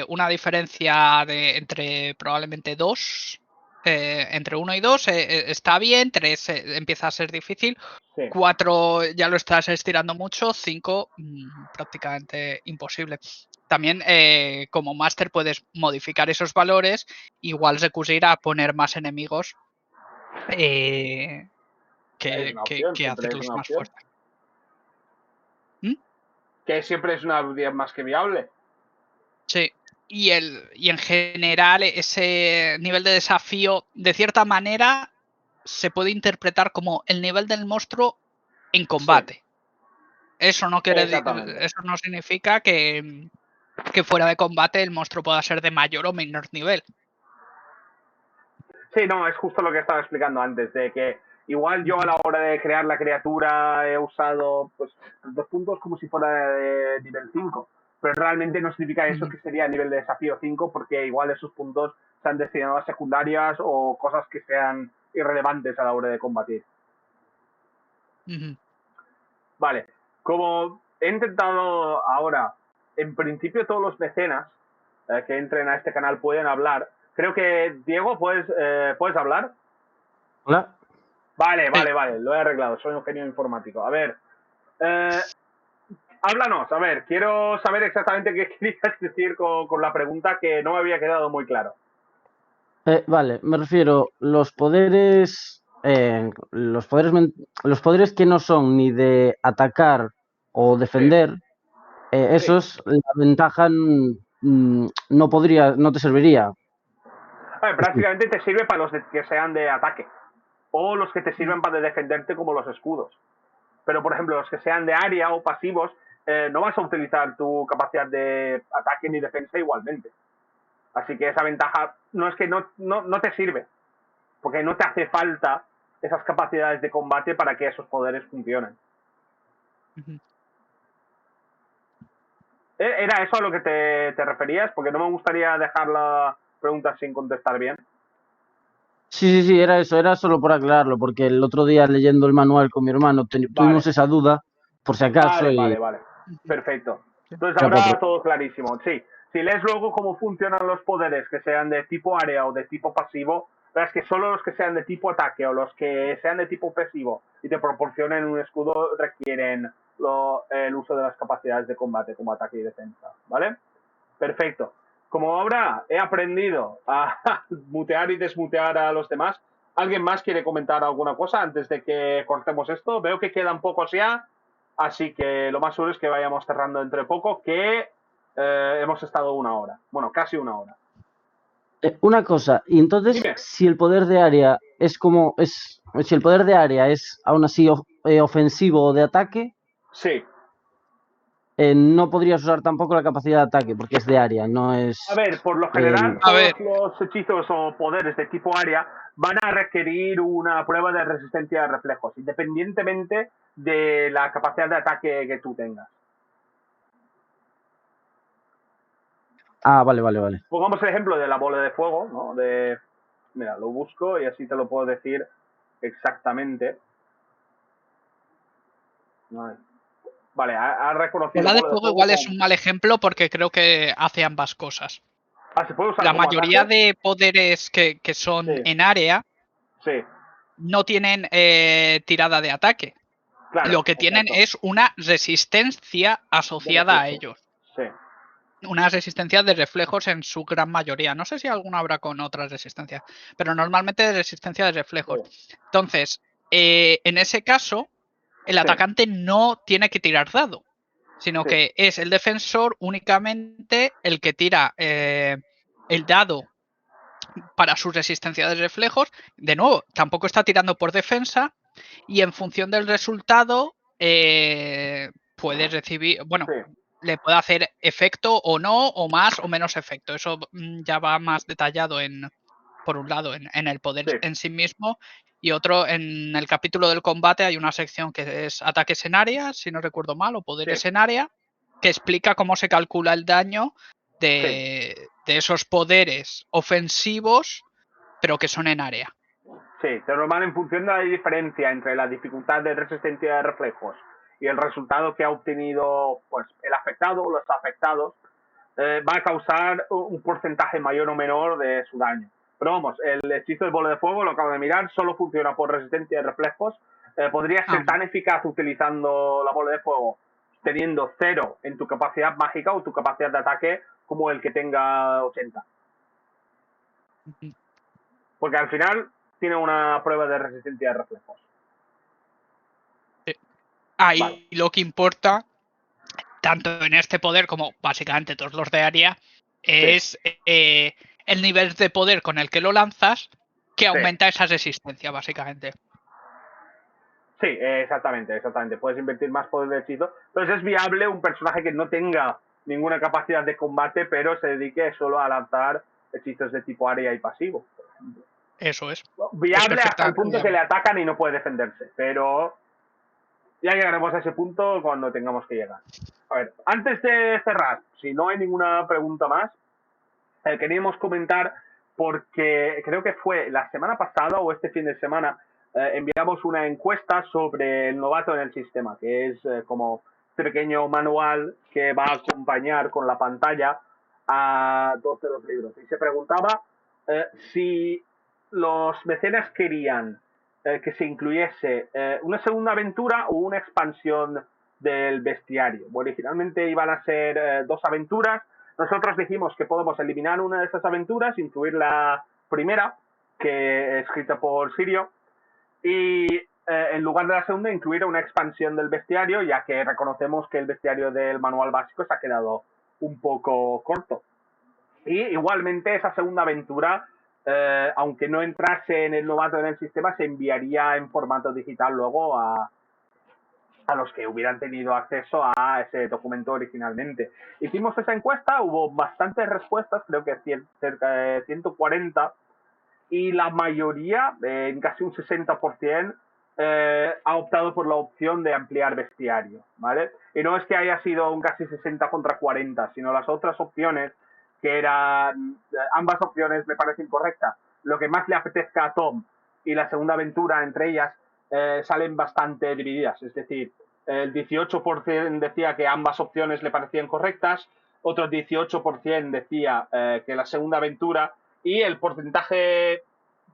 Una diferencia entre probablemente 2, entre 1 y 2 está bien, 3 empieza a ser difícil, Sí. 4 ya lo estás estirando mucho, 5 prácticamente imposible. También como máster puedes modificar esos valores, igual recurrir a poner más enemigos Es una opción, que siempre es hacerlos una más opción. fuertes. ¿Mm? Que siempre es una habilidad más que viable. Sí. Y en general ese nivel de desafío, de cierta manera, se puede interpretar como el nivel del monstruo en Sí, combate. Eso no exactamente. eso no significa que fuera de combate el monstruo pueda ser de mayor o menor nivel. Sí, no, es justo lo que estaba explicando antes, de que igual yo a la hora de crear la criatura he usado pues 2 puntos como si fuera de nivel 5, pero realmente no significa eso Ujú, que sería nivel de desafío 5 porque igual esos puntos se han destinado a secundarias o cosas que sean irrelevantes a la hora de combatir. ujú. Vale, como he intentado ahora, en principio todos los mecenas que entren a este canal pueden hablar. Creo que, Diego, ¿puedes hablar? Hola. Vale, Sí. vale, vale, lo he arreglado, soy un genio informático. A ver, eh, háblanos, a ver, quiero saber exactamente qué querías decir con la pregunta que no me había quedado muy claro. Vale, me refiero los poderes que no son ni de atacar o Sí, defender, sí. esos, la ventaja no te serviría. A ver, prácticamente te sirve para los que sean de ataque o los que te sirven para defenderte como los escudos. Pero, por ejemplo, los que sean de área o pasivos, no vas a utilizar tu capacidad de ataque ni defensa igualmente. Así que esa ventaja no es que no te sirve, porque no te hace falta esas capacidades de combate para que esos poderes funcionen. Ujú. ¿Era eso a lo que te referías? Porque no me gustaría dejar la pregunta sin contestar bien. Sí, sí, sí, era eso, era solo por aclararlo, porque el otro día leyendo el manual con mi hermano tuvimos Vale, esa duda, por si acaso, vale, y vale, vale. Ujú. Perfecto. Sí. Entonces era para ahora otro. todo clarísimo. Sí, si lees luego cómo funcionan los poderes que sean de tipo área o de tipo pasivo, verás que solo los que sean de tipo ataque o los que sean de tipo pasivo y te proporcionen un escudo requieren el uso de las capacidades de combate como ataque y defensa. ¿Vale? Perfecto. Como ahora he aprendido a mutear y desmutear a los demás, ¿alguien más quiere comentar alguna cosa antes de que cortemos esto? Veo que quedan pocos ya, así que lo más seguro es que vayamos cerrando entre poco, que hemos estado 1 hora. Bueno, casi 1 hora. Una cosa, y entonces, Dime. si el poder de área si el poder de área es aún así ofensivo o de ataque, Sí. no podrías usar tampoco la capacidad de ataque, porque es de área, no A es... ver, por lo eh, general, A ver, todos los hechizos o poderes de tipo área van a requerir una prueba de resistencia a reflejos, independientemente de la capacidad de ataque que tú tengas. Vale, vale, vale. Pongamos el ejemplo de la bola de fuego, ¿no? Mira, lo busco y así te lo puedo decir exactamente. Vale, ha reconocido Bola de bola de fuego fuego igual es como... un mal ejemplo porque creo que hace ambas cosas. ¿se puede usar La como mayoría ataque? de poderes que son Sí, en área sí, no tienen tirada de ataque. claro, Lo que tienen exacto. es una resistencia De asociada a reflejo. ellos. Sí, Una resistencia de reflejos en su gran mayoría. No sé si alguna habrá con otras resistencias, pero normalmente de resistencia de reflejos. sí, Entonces, en ese caso, el sí, atacante no tiene que tirar dado, sino sí, que es el defensor únicamente el que tira el dado para su resistencia de reflejos. De nuevo, tampoco está tirando por defensa y en función del resultado puede recibir, bueno, sí, le puede hacer efecto o no, o más o menos efecto. Eso ya va más detallado por un lado, en el poder sí, en sí mismo, y otro, en el capítulo del combate hay una sección que es ataques en área, si no recuerdo mal, o poderes sí, en área, que explica cómo se calcula el daño sí. de esos poderes ofensivos, pero que son en área. Sí, de normal en función de la diferencia entre la dificultad de resistencia de reflejos y el resultado que ha obtenido pues el afectado o los afectados, va a causar un porcentaje mayor o menor de su daño. Pero vamos, el hechizo de bola de fuego, lo acabo de mirar, solo funciona por resistencia de reflejos. Podría Ah, ser tan eficaz utilizando la bola de fuego teniendo 0 en tu capacidad mágica o tu capacidad de ataque como el que tenga 80. Porque al final tiene una prueba de resistencia de reflejos. Vale. ahí lo que importa, tanto en este poder como básicamente todos los de área, Sí, es el nivel de poder con el que lo lanzas que sí. aumenta esa resistencia, básicamente. Sí, exactamente, exactamente. Puedes invertir más poder de hechizo. Entonces es viable un personaje que no tenga ninguna capacidad de combate, pero se dedique solo a lanzar hechizos de tipo área y pasivo, por ejemplo. Eso es Viable hasta el perfectamente punto que viable. le atacan y no puede defenderse, pero ya llegaremos a ese punto cuando tengamos que llegar. A ver, antes de cerrar, si no hay ninguna pregunta más, queríamos comentar porque creo que fue la semana pasada o este fin de semana enviamos una encuesta sobre el novato en el sistema, que es como este pequeño manual que va a acompañar con la pantalla a dos de los libros. Y se preguntaba si los mecenas querían que se incluyese una segunda aventura o una expansión del bestiario. Originalmente iban a ser dos aventuras. Nosotros dijimos que podemos eliminar una de esas aventuras, incluir la primera, que es escrita por Sirio, y en lugar de la segunda incluir una expansión del bestiario, ya que reconocemos que el bestiario del manual básico se ha quedado un poco corto. Y igualmente esa segunda aventura, aunque no entrase en el novato en el sistema, se enviaría en formato digital luego a los que hubieran tenido acceso a ese documento originalmente. Hicimos esa encuesta, hubo bastantes respuestas, creo que cerca de 140, y la mayoría, en casi un 60%, ha optado por la opción de ampliar bestiario, ¿vale? Y no es que haya sido un casi 60 contra 40, sino las otras opciones, que eran, ambas opciones me parecen correctas. Lo que más le apetezca a Tom y la segunda aventura entre ellas salen bastante divididas, es decir, el 18% decía que ambas opciones le parecían correctas, otro 18% decía que la segunda aventura, y el porcentaje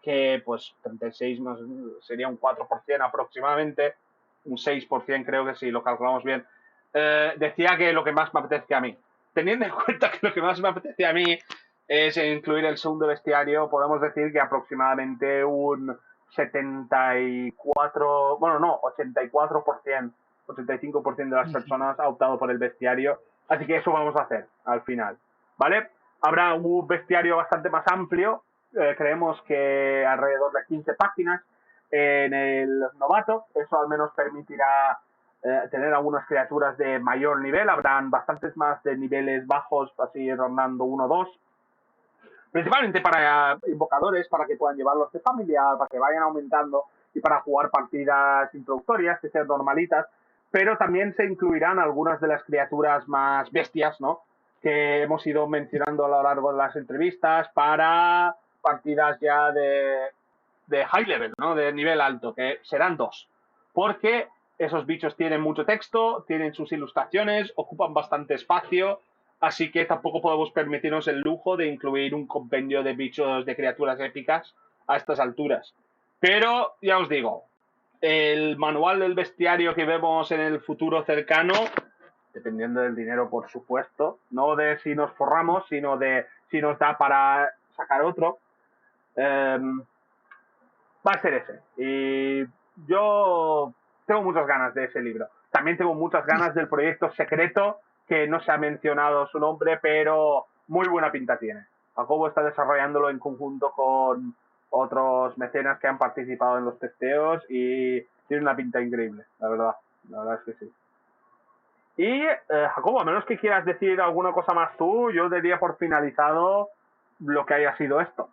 que pues 36 más, sería un 4% aproximadamente, un 6% creo que si lo calculamos bien, decía que lo que más me apetece a mí. Teniendo en cuenta que lo que más me apetece a mí es incluir el segundo bestiario, podemos decir que aproximadamente un 74, bueno, no, 84%, 85% de las personas ha optado por el bestiario, así que eso vamos a hacer al final, ¿vale? Habrá un bestiario bastante más amplio, creemos que alrededor de 15 páginas en el novato, eso al menos permitirá tener algunas criaturas de mayor nivel, habrán bastantes más de niveles bajos, así rondando 1 o 2, principalmente para invocadores, para que puedan llevarlos de familiar, para que vayan aumentando y para jugar partidas introductorias, que sean normalitas, pero también se incluirán algunas de las criaturas más bestias, ¿no? Que hemos ido mencionando a lo largo de las entrevistas para partidas ya de high level, ¿no? De nivel alto, que serán dos. Porque Esos bichos tienen mucho texto, tienen sus ilustraciones, ocupan bastante espacio, así que tampoco podemos permitirnos el lujo de incluir un compendio de bichos de criaturas épicas a estas alturas. Pero ya os digo, el manual del bestiario que vemos en el futuro cercano, dependiendo del dinero, por supuesto, no de si nos forramos, sino de si nos da para sacar otro, va a ser ese. Y yo tengo muchas ganas de ese libro. También tengo muchas ganas del proyecto secreto, que no se ha mencionado su nombre, pero muy buena pinta tiene. Jacobo está desarrollándolo en conjunto con otros mecenas que han participado en los testeos y tiene una pinta increíble, la verdad. La verdad es que sí. Y, Jacobo, a menos que quieras decir alguna cosa más tú, yo daría por finalizado lo que haya sido esto.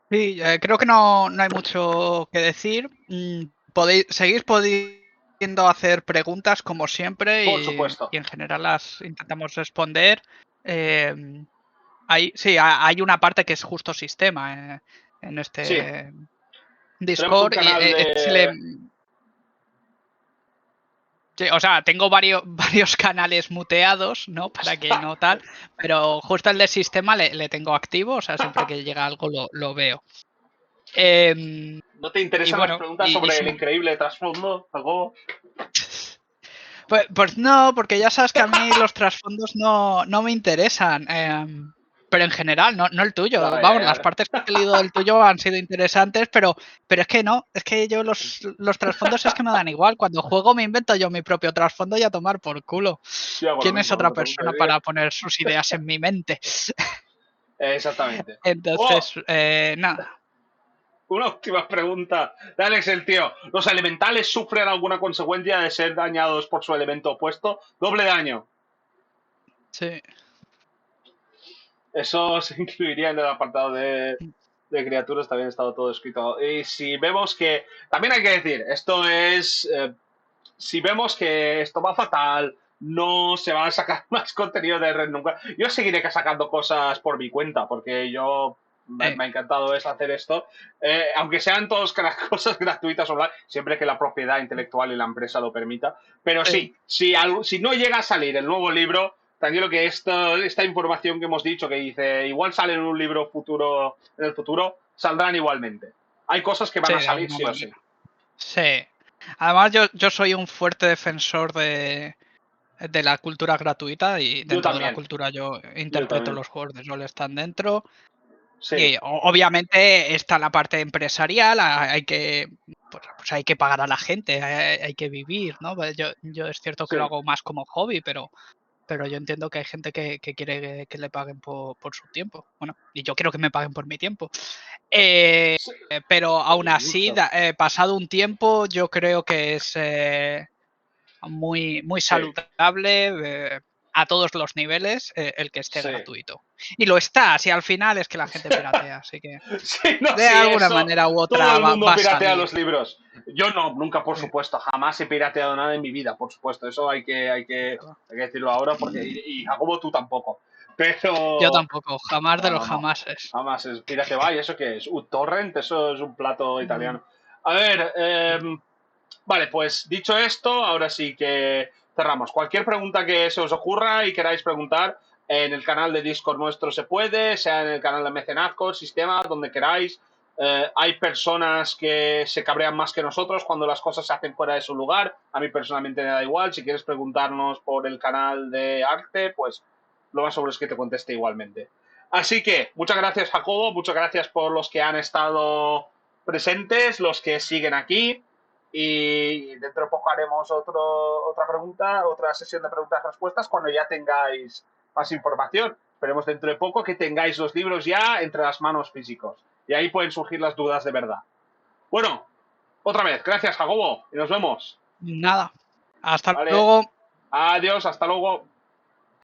Sí, creo que no hay mucho que decir. Seguís pudiendo hacer preguntas como siempre Por y supuesto. en general las intentamos responder. Hay una parte que es justo sistema en este Sí, tenemos un Discord y canal de... sí, o sea, tengo varios canales muteados, ¿no? Para que no tal, pero justo el de sistema le tengo activo, o sea, siempre que llega algo lo veo. ¿No te interesan las preguntas sobre el increíble trasfondo, Jacobo? Pues no, porque ya sabes que a mí los trasfondos no me interesan. Pero en general, no el tuyo. Vamos, las partes que he leído del tuyo han sido interesantes, pero es que no, es que yo los trasfondos es que me dan igual. Cuando juego me invento yo mi propio trasfondo y a tomar por culo. ¿Quién es otra persona para poner sus ideas en mi mente? Exactamente. Entonces, nada. Una última pregunta de Alex el tío. ¿Los elementales sufren alguna consecuencia de ser dañados por su elemento opuesto? Doble daño. Sí. Eso se incluiría en el apartado de criaturas, también ha estado todo escrito. Y si vemos que... También hay que decir, esto es... si vemos que esto va fatal, no se va a sacar más contenido de Red nunca. Yo seguiré sacando cosas por mi cuenta, porque yo... Me ha encantado hacer esto, aunque sean todas cosas gratuitas online, siempre que la propiedad intelectual y la empresa lo permita. Pero sí, si no llega a salir el nuevo libro, tranquilo que esta información que hemos dicho, que dice igual sale en un libro futuro, en el futuro, saldrán igualmente. Hay cosas que van a salir sí o sí. Sí. Además, yo soy un fuerte defensor de la cultura gratuita y dentro de la cultura yo interpreto los juegos de rol están dentro. Sí. Y obviamente está la parte empresarial, hay que pagar a la gente, hay que vivir, ¿no? Yo es cierto que lo hago más como hobby, pero yo entiendo que hay gente que quiere que le paguen por su tiempo. Bueno, y yo quiero que me paguen por mi tiempo. Pero aún así, pasado un tiempo, yo creo que es muy saludable a todos los niveles el que esté gratuito. Y lo está, si al final es que la gente piratea, así que de alguna manera u otra todo el mundo va piratea a salir. los libros. Yo no, nunca, por supuesto, jamás he pirateado nada en mi vida, por supuesto. Eso hay que decirlo ahora, porque y Jacobo, tú tampoco. Pero... Yo tampoco, jamás de los jamases. Jamás es pirate ¿y eso qué es? ¿Un torrent? Eso es un plato italiano. A ver, vale, pues dicho esto, ahora sí que cerramos. Cualquier pregunta que se os ocurra y queráis preguntar, en el canal de Discord nuestro se puede, sea en el canal de Mecenazgo, Sistema, donde queráis. Hay personas que se cabrean más que nosotros cuando las cosas se hacen fuera de su lugar. A mí personalmente me da igual. Si quieres preguntarnos por el canal de Arte, pues lo más seguro es que te conteste igualmente. Así que, muchas gracias, Jacobo. Muchas gracias por los que han estado presentes, los que siguen aquí. Y dentro de poco haremos otra sesión de preguntas y respuestas cuando ya tengáis más información. Esperemos dentro de poco que tengáis los libros ya entre las manos físicos. Y ahí pueden surgir las dudas de verdad. Bueno, otra vez, gracias, Jacobo. Y nos vemos. Nada. Hasta luego. Adiós, hasta luego.